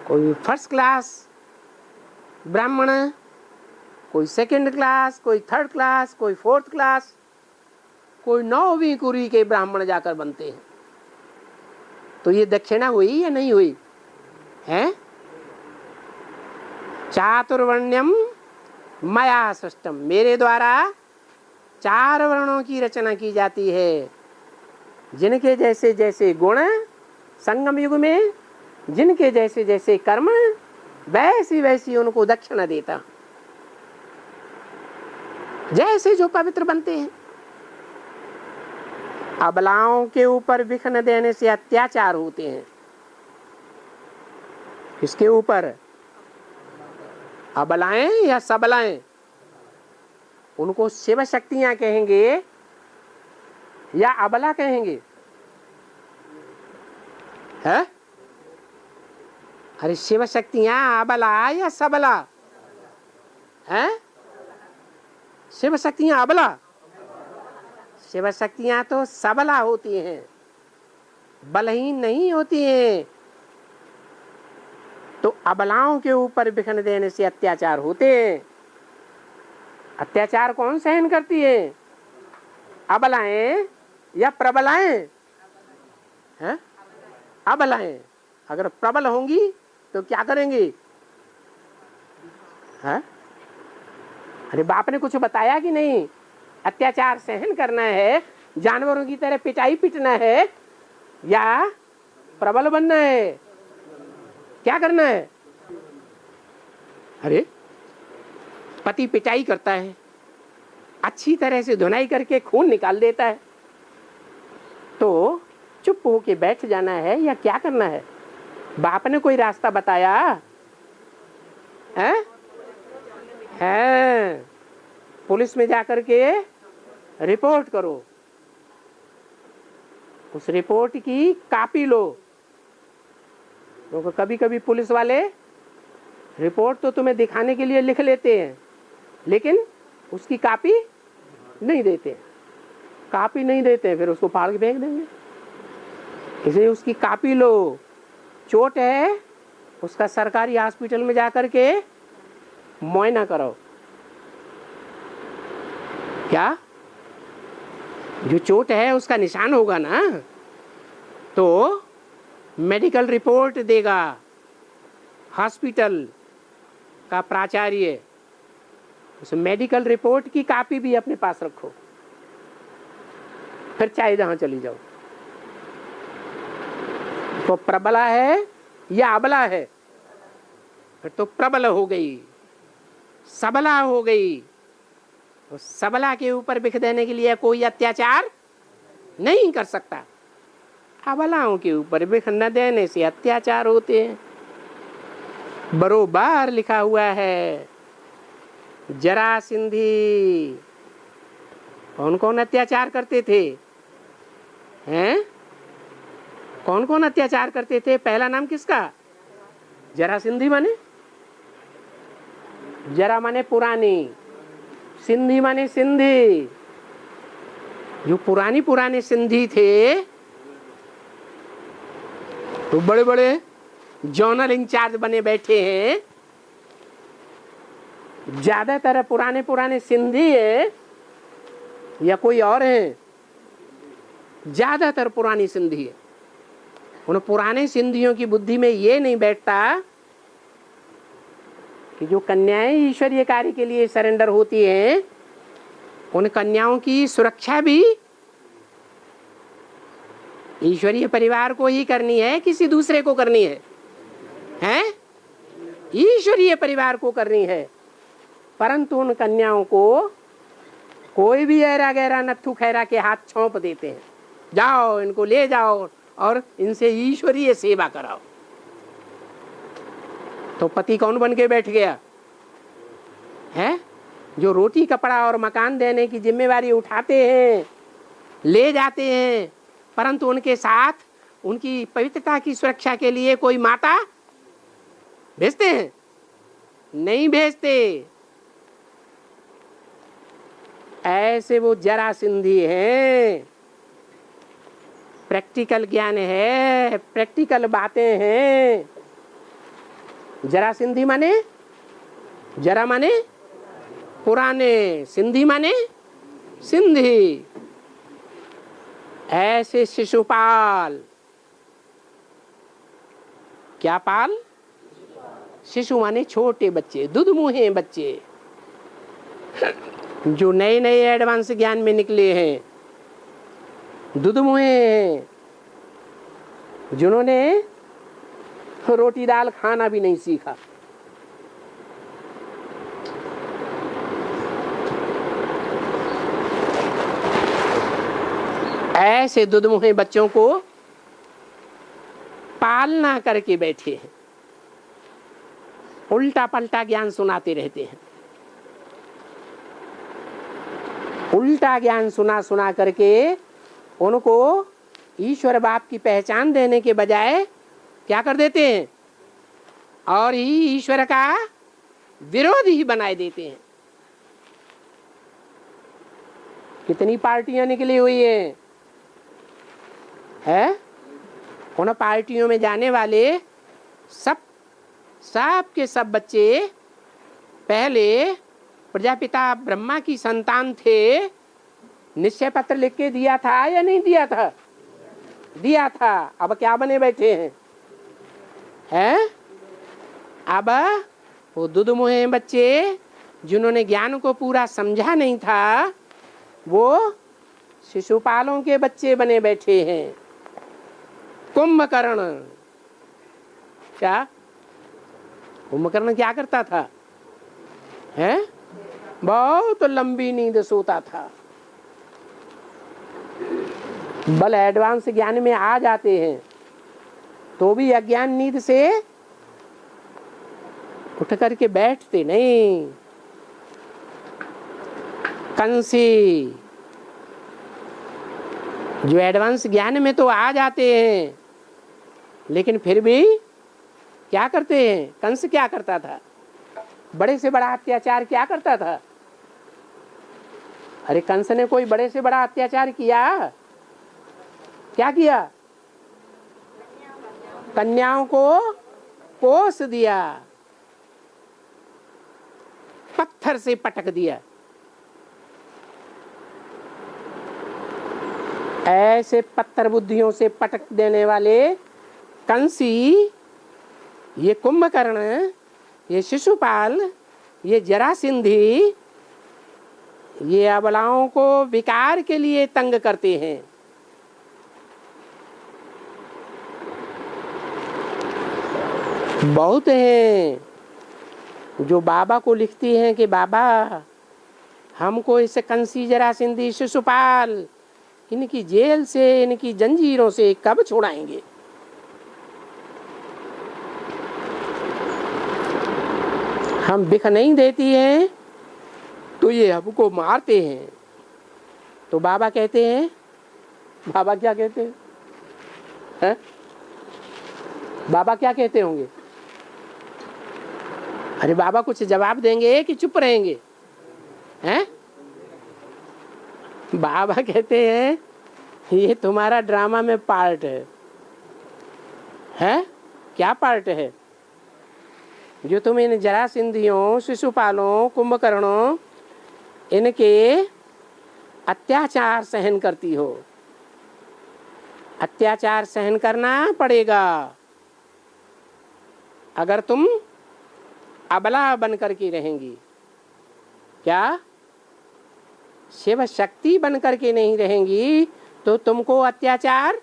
कोई फर्स्ट क्लास ब्राह्मण, कोई सेकंड क्लास, कोई थर्ड क्लास, कोई फोर्थ क्लास, कोई 9वीं कुरी के ब्राह्मण जाकर बनते हैं। तो ये दक्षिणा हुई या नहीं हुई? है? चातुर्वर्ण्यम मया सृष्टम, मेरे द्वारा 4 वर्णों की रचना की जाती है। जिनके जैसे जैसे गुण संगम युग में, जिनके जैसे जैसे कर्म, वैसी वैसी उनको दक्षिणा देता, जैसे जो पवित्र बनते हैं। अबलाओं के ऊपर विघ्न देने से अत्याचार होते हैं। किसके ऊपर? अबलाएं या सबलाएं? उनको शिव शक्तियां कहेंगे या अबला कहेंगे? है? अरे शिव शक्तियां अबला या सबला? है? शिव शक्तियां अबला? शिव शक्तियां तो सबला होती हैं, बलहीन नहीं होती हैं। तो अबलाओं के ऊपर विघ्न देने से अत्याचार होते हैं। अत्याचार कौन सहन करती है? अबलाएं या प्रबलाएं? हैं? अबलाएं। अगर प्रबल होंगी तो क्या करेंगी? हैं? अरे बाप ने कुछ बताया कि नहीं? अत्याचार सहन करना है, जानवरों की तरह पिटाई पीटना है, या प्रबल बनना है? क्या करना है? अरे पति पिटाई करता है, अच्छी तरह से धुनाई करके खून निकाल देता है, तो चुप होके बैठ जाना है या क्या करना है? बाप ने कोई रास्ता बताया है? पुलिस में जाकर के रिपोर्ट करो, उस रिपोर्ट की कॉपी लो। तो कभी कभी पुलिस वाले रिपोर्ट तो तुम्हें दिखाने के लिए लिख लेते हैं, लेकिन उसकी कॉपी नहीं देते। कॉपी नहीं देते फिर उसको फाड़ के फेंक देंगे। इसलिए उसकी कॉपी लो, चोट है उसका सरकारी हॉस्पिटल में जाकर के मुआयना कराओ। क्या जो चोट है उसका निशान होगा ना, तो मेडिकल रिपोर्ट देगा हॉस्पिटल का प्राचार्य। उस मेडिकल रिपोर्ट की कॉपी भी अपने पास रखो, फिर चाहे जहां चली जाओ। तो प्रबला है या अबला है? फिर तो प्रबल हो गई, सबला हो गई। तो सबला के ऊपर बिख देने के लिए कोई अत्याचार नहीं कर सकता। अबलाओं के ऊपर बिख न देने से अत्याचार होते हैं। बरोबर लिखा हुआ है जरासिंधी। कौन कौन अत्याचार करते थे? हैं? कौन कौन अत्याचार करते थे? पहला नाम किसका? जरासिंधी माने, जरा माने पुरानी, सिंधी माने सिंधी। जो पुराने सिंधी थे तो बड़े बड़े जोनल इंचार्ज बने बैठे हैं। ज्यादातर पुराने सिंधी है या कोई और है? ज्यादातर पुरानी सिंधी है। उन पुराने सिंधियों की बुद्धि में ये नहीं बैठता कि जो कन्याएं ईश्वरीय कार्य के लिए सरेंडर होती हैं, उन कन्याओं की सुरक्षा भी ईश्वरीय परिवार को ही करनी है, किसी दूसरे को करनी है? हैं? ईश्वरीय परिवार को करनी है। परंतु उन कन्याओं को कोई भी ऐरा गैरा नत्थु खैरा के हाथ सौंप देते हैं, जाओ इनको ले जाओ और इनसे ईश्वरीय सेवा कराओ। तो पति कौन बन के बैठ गया है? जो रोटी कपड़ा और मकान देने की जिम्मेवारी उठाते हैं, ले जाते हैं, परंतु उनके साथ उनकी पवित्रता की सुरक्षा के लिए कोई माता भेजते हैं? नहीं भेजते। ऐसे वो जरासिंधी हैं। प्रैक्टिकल ज्ञान है, प्रैक्टिकल बातें हैं। जरासिंधी माने, जरा माने पुराने, सिंधी माने सिंधी। ऐसे शिशुपाल। क्या पाल? शिशु माने छोटे बच्चे, दुधमुहे बच्चे जो नए नए एडवांस ज्ञान में निकले हैं, दुधमुहे हैं, जिन्होंने रोटी दाल खाना भी नहीं सीखा। ऐसे दुधमुहे बच्चों को पालना करके बैठे हैं, उल्टा पलटा ज्ञान सुनाते रहते हैं। उल्टा ज्ञान सुना सुना करके उनको ईश्वर बाप की पहचान देने के बजाय क्या कर देते हैं? और ही ईश्वर का विरोध ही बनाए देते हैं। कितनी पार्टियां निकली हुई है? उन पार्टियों में जाने वाले सब के सब बच्चे पहले प्रजापिता ब्रह्मा की संतान थे। निश्चय पत्र लिख के दिया था या नहीं दिया था? दिया था। अब क्या बने बैठे हैं? अब वो दुधमुहे बच्चे जिन्होंने ज्ञान को पूरा समझा नहीं था, वो शिशुपालों के बच्चे बने बैठे हैं। कुंभकर्ण। क्या कुंभकर्ण क्या करता था? है बहुत लंबी नींद सोता था। बल एडवांस ज्ञान में आ जाते हैं तो भी अज्ञान नींद से उठ करके बैठते नहीं। कंसी जो एडवांस ज्ञान में तो आ जाते हैं, लेकिन फिर भी क्या करते हैं? कंस क्या करता था? बड़े से बड़ा अत्याचार क्या करता था? अरे कंस ने कोई बड़े से बड़ा अत्याचार किया? क्या किया? कन्याओं को कोस दिया, पत्थर से पटक दिया। ऐसे पत्थर बुद्धियों से पटक देने वाले कंसी, ये कुंभकर्ण, ये शिशुपाल, ये जरासिंधी, ये अबलाओं को विकार के लिए तंग करते हैं। बहुत हैं जो बाबा को लिखती हैं कि बाबा हमको इस कंसी, जरासिंधी, शिशुपाल, इनकी जेल से, इनकी जंजीरों से कब छुड़ाएंगे। हम बिख नहीं देती हैं तो ये हमको मारते हैं। तो बाबा कहते हैं, बाबा क्या कहते हैं? बाबा क्या कहते होंगे? अरे बाबा कुछ जवाब देंगे कि चुप रहेंगे? हैं? बाबा कहते हैं ये तुम्हारा ड्रामा में पार्ट है? क्या पार्ट है? जो तुम इन जरासिंधियों, शिशुपालों, कुंभकर्णों, इनके अत्याचार सहन करती हो। अत्याचार सहन करना पड़ेगा अगर तुम अबला बन करके रहेंगी। क्या शिव शक्ति बन करके नहीं रहेंगी तो तुमको अत्याचार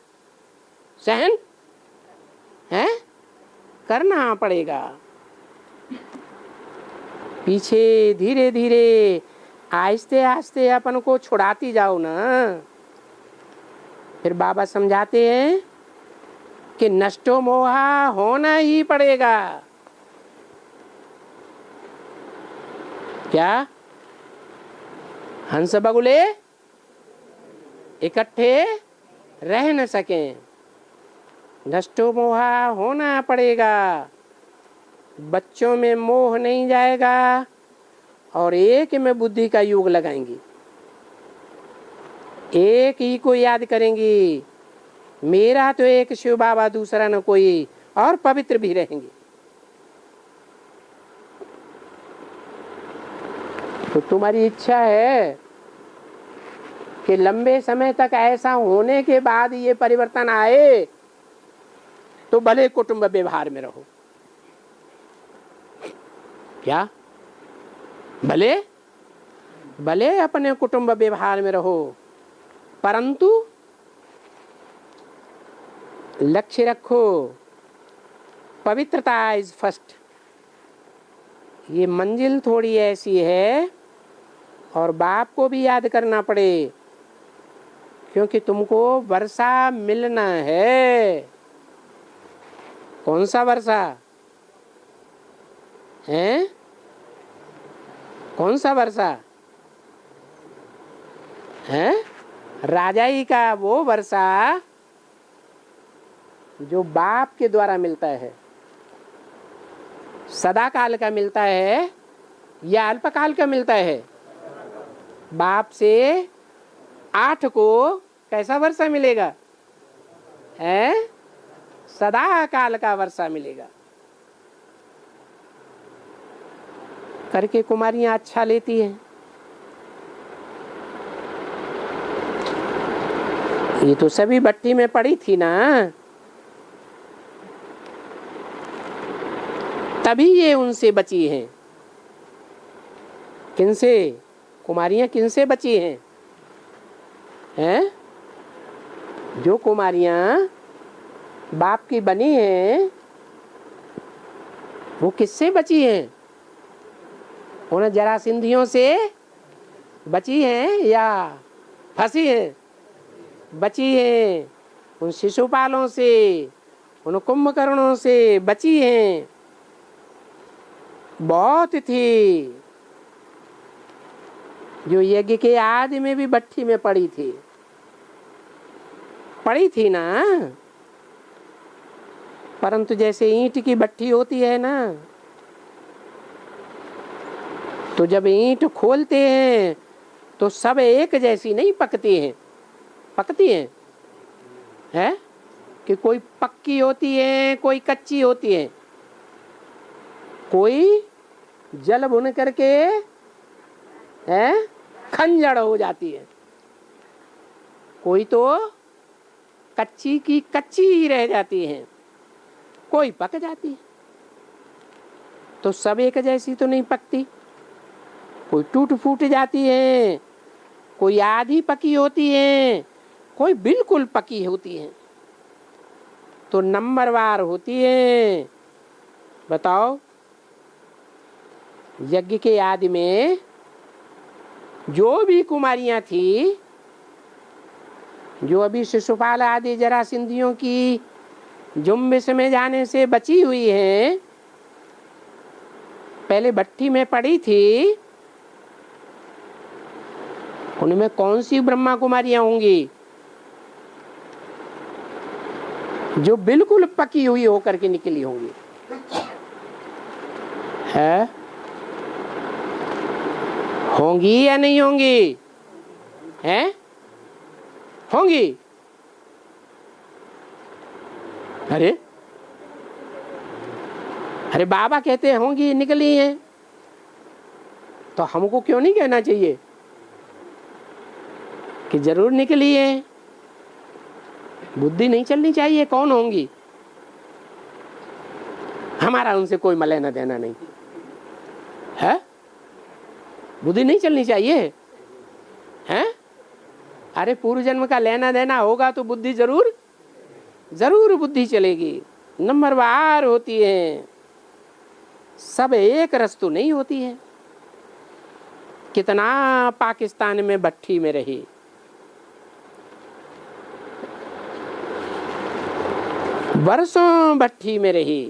सहन है करना पड़ेगा। पीछे धीरे धीरे आहिस्ते आहिस्ते अपन को छुड़ाती जाओ ना। फिर बाबा समझाते हैं कि नष्टो मोहा होना ही पड़ेगा। क्या हंस बगुले इकट्ठे रह न सकें, नष्टो मोहा होना पड़ेगा। बच्चों में मोह नहीं जाएगा और एक में बुद्धि का योग लगाएंगी, एक ही को याद करेंगी। मेरा तो एक शिव बाबा, दूसरा न कोई, और पवित्र भी रहेंगे। तो तुम्हारी इच्छा है कि लंबे समय तक ऐसा होने के बाद ये परिवर्तन आए तो भले कुटुंब व्यवहार में रहो। क्या भले भले अपने कुटुंब व्यवहार में रहो, परंतु लक्ष्य रखो, पवित्रता इज फर्स्ट। ये मंजिल थोड़ी ऐसी है और बाप को भी याद करना पड़े, क्योंकि तुमको वर्षा मिलना है। कौन सा वर्षा है? कौन सा वर्षा है? राजाई का वो वर्षा जो बाप के द्वारा मिलता है। सदा काल का मिलता है या अल्पकाल का मिलता है? बाप से 8 को कैसा वर्षा मिलेगा? है सदा काल का वर्षा मिलेगा। करके कुमारियां अच्छा लेती हैं। ये तो सभी भट्टी में पड़ी थी ना, तभी ये उनसे बची हैं। किनसे? कुमारियां किनसे बची हैं? हैं? जो कुमारियां बाप की बनी हैं वो किससे बची हैं? उन जरासिंधियों से बची हैं या फंसी हैं? बची हैं। उन शिशुपालों से, उन कुंभकर्णों से बची हैं। बहुत थी जो यज्ञ के आदि में भी भट्टी में पड़ी थी ना। परंतु जैसे ईंट की भट्टी होती है ना, तो जब ईंट खोलते हैं तो सब एक जैसी नहीं पकती हैं। पकती हैं? है? कि कोई पक्की होती है, कोई कच्ची होती है, कोई जल भुन करके है खंजड़ हो जाती है, कोई तो कच्ची की कच्ची ही रह जाती है, कोई पक जाती है। तो सब एक जैसी तो नहीं पकती, कोई टूट फूट जाती है, कोई आधी पकी होती है, कोई बिल्कुल पकी होती है। तो नंबरवार होती है। बताओ, यज्ञ के आदि में जो भी कुमारियां थी, जो अभी शिशुपाल आदि जरासंधियों की जुम्बिश में जाने से बची हुई हैं, पहले भट्टी में पड़ी थी, उनमें कौन सी ब्रह्मा कुमारियां होंगी जो बिल्कुल पकी हुई होकर के निकली होंगी? है होंगी या नहीं होंगी? हैं होंगी? अरे अरे बाबा कहते हैं होंगी, निकली हैं, तो हमको क्यों नहीं कहना चाहिए कि जरूर निकली है? बुद्धि नहीं चलनी चाहिए कौन होंगी, हमारा उनसे कोई लेना देना नहीं है, बुद्धि नहीं चलनी चाहिए है? अरे पूर्व जन्म का लेना देना होगा तो बुद्धि जरूर जरूर बुद्धि चलेगी। नंबरवार होती है, सब एक रस्तु नहीं होती है। कितना पाकिस्तान में भट्टी में रही, बरसों भट्टी में रही,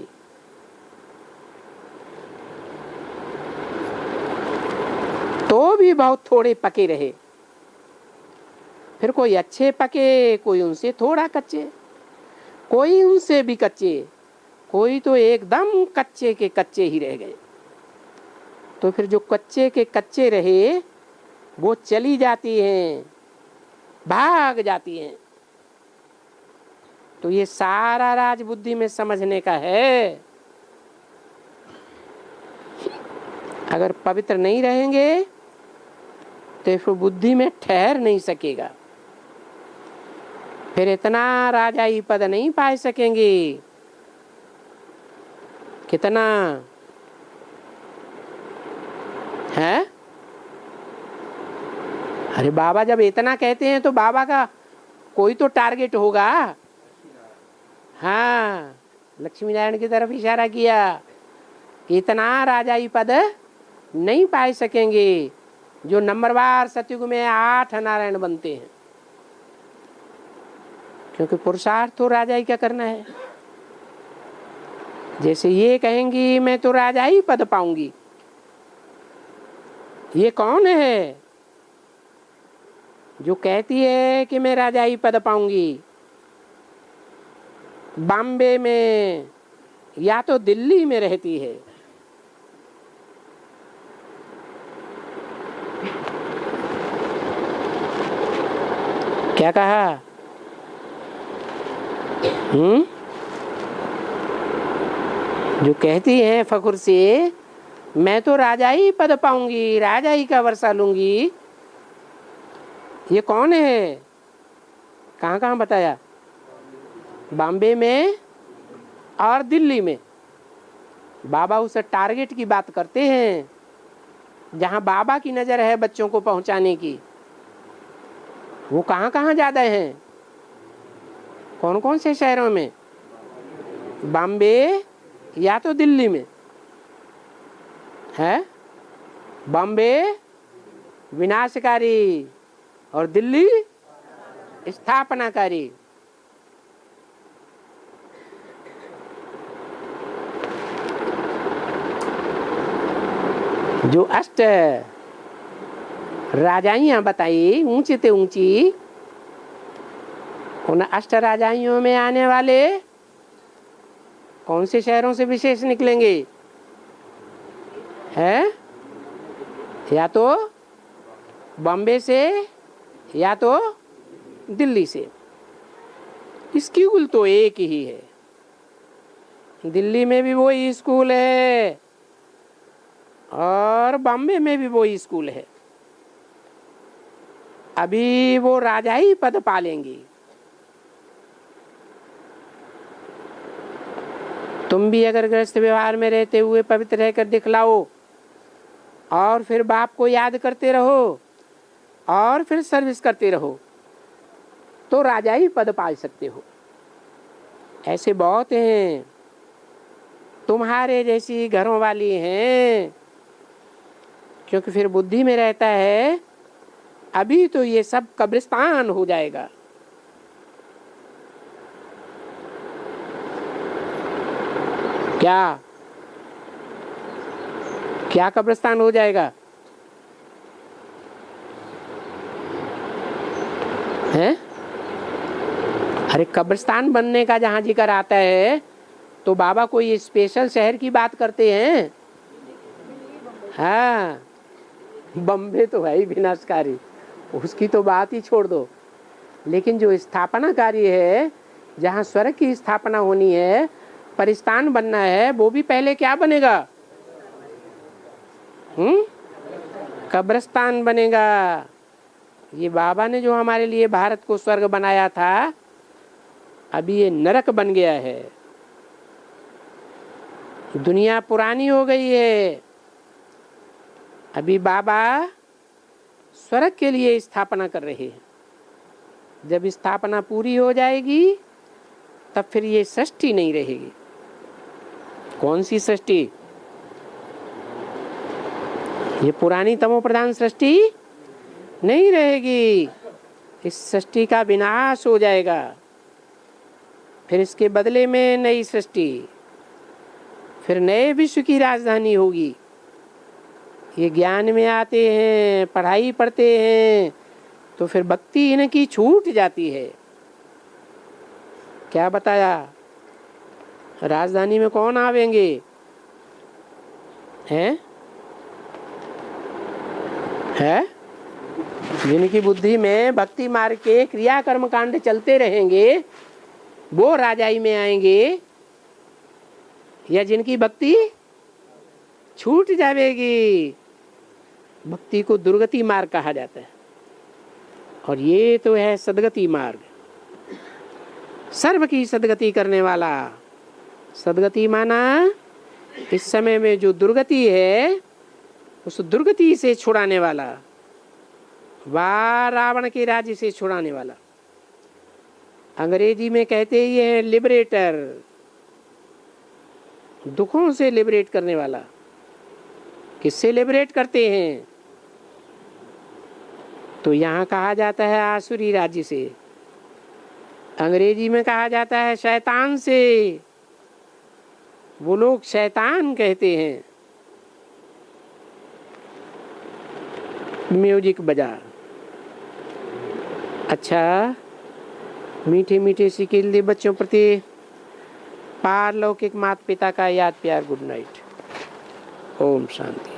तो भी बहुत थोड़े पके रहे। फिर कोई अच्छे पके, कोई उनसे थोड़ा कच्चे, कोई उनसे भी कच्चे, कोई तो एकदम कच्चे के कच्चे ही रह गए। तो फिर जो कच्चे के कच्चे रहे वो चली जाती हैं, भाग जाती हैं। तो ये सारा राज बुद्धि में समझने का है। अगर पवित्र नहीं रहेंगे तो फिर बुद्धि में ठहर नहीं सकेगा, फिर इतना राजाई पद नहीं पा सकेंगे। कितना है? अरे बाबा जब इतना कहते हैं तो बाबा का कोई तो टारगेट होगा। हाँ, लक्ष्मी नारायण की तरफ इशारा किया कि इतना राजाई पद नहीं पा सकेंगे जो नंबरवार सतयुग में 8 नारायण बनते हैं, क्योंकि पुरुषार्थ तो राजाई का करना है। जैसे ये कहेंगी मैं तो राजाई पद पाऊंगी, ये कौन है जो कहती है कि मैं राजाई पद पाऊंगी? बॉम्बे में या तो दिल्ली में रहती है। क्या कहा? जो कहती है फखुर से मैं तो राजाई पद पाऊंगी, राजाई का वर्षा लूंगी, ये कौन है? कहाँ कहाँ बताया? बॉम्बे में और दिल्ली में। बाबा उस टारगेट की बात करते हैं जहाँ बाबा की नजर है बच्चों को पहुंचाने की। वो कहाँ कहाँ ज्यादा हैं? कौन कौन से शहरों में? बॉम्बे या तो दिल्ली में है। बॉम्बे विनाशकारी और दिल्ली स्थापनाकारी। जो अष्ट राजाइयां बताई ऊंची ते ऊंची, उन अष्ट राजाइयों में आने वाले कौन से शहरों से विशेष निकलेंगे? है या तो बॉम्बे से या तो दिल्ली से। स्कूल तो एक ही है, दिल्ली में भी वही स्कूल है और बॉम्बे में भी वही स्कूल है। अभी वो राजाई पद पालेंगी। तुम भी अगर गृहस्थ व्यवहार में रहते हुए पवित्र रहकर दिखलाओ और फिर बाप को याद करते रहो और फिर सर्विस करते रहो तो राजाई पद पाल सकते हो। ऐसे बहुत हैं, तुम्हारे जैसी घरों वाली हैं, क्योंकि फिर बुद्धि में रहता है अभी तो ये सब कब्रिस्तान हो जाएगा। क्या क्या कब्रिस्तान हो जाएगा है? अरे कब्रिस्तान बनने का जहां जिक्र आता है तो बाबा कोई स्पेशल शहर की बात करते हैं? हाँ, बम्बे तो है ही विनाशकारी, उसकी तो बात ही छोड़ दो। लेकिन जो स्थापना कार्य है, जहाँ स्वर्ग की स्थापना होनी है, परिस्थान बनना है, वो भी पहले क्या बनेगा? कब्रिस्तान बनेगा। ये बाबा ने जो हमारे लिए भारत को स्वर्ग बनाया था, अभी ये नरक बन गया है। दुनिया पुरानी हो गई है। अभी बाबा स्वर्ग के लिए स्थापना कर रहे हैं। जब स्थापना पूरी हो जाएगी तब फिर ये सृष्टि नहीं रहेगी। कौन सी सृष्टि? ये पुरानी तमो प्रधान सृष्टि नहीं रहेगी। इस सृष्टि का विनाश हो जाएगा, फिर इसके बदले में नई सृष्टि, फिर नए विश्व की राजधानी होगी। ये ज्ञान में आते हैं, पढ़ाई पढ़ते हैं, तो फिर भक्ति इनकी छूट जाती है। क्या बताया? राजधानी में कौन आवेंगे? हैं? है? जिनकी बुद्धि में भक्ति मार्ग के क्रिया कर्म कांड चलते रहेंगे वो राजाई में आएंगे, या जिनकी भक्ति छूट जाएगी। भक्ति को दुर्गति मार्ग कहा जाता है और ये तो है सदगति मार्ग, सर्व की सदगति करने वाला। सदगति माना इस समय में जो दुर्गति है उस दुर्गति से छुड़ाने वाला, वा रावण के राज्य से छुड़ाने वाला। अंग्रेजी में कहते ही है लिबरेटर, दुखों से लिबरेट करने वाला। किससे लिबरेट करते हैं? तो यहाँ कहा जाता है आसुरी राज्य से, अंग्रेजी में कहा जाता है शैतान से। वो लोग शैतान कहते हैं। म्यूजिक बजा। अच्छा, मीठे मीठे सिकिल दे बच्चों प्रति पारलौकिक माता पिता का याद प्यार। Good night. ओम शांति।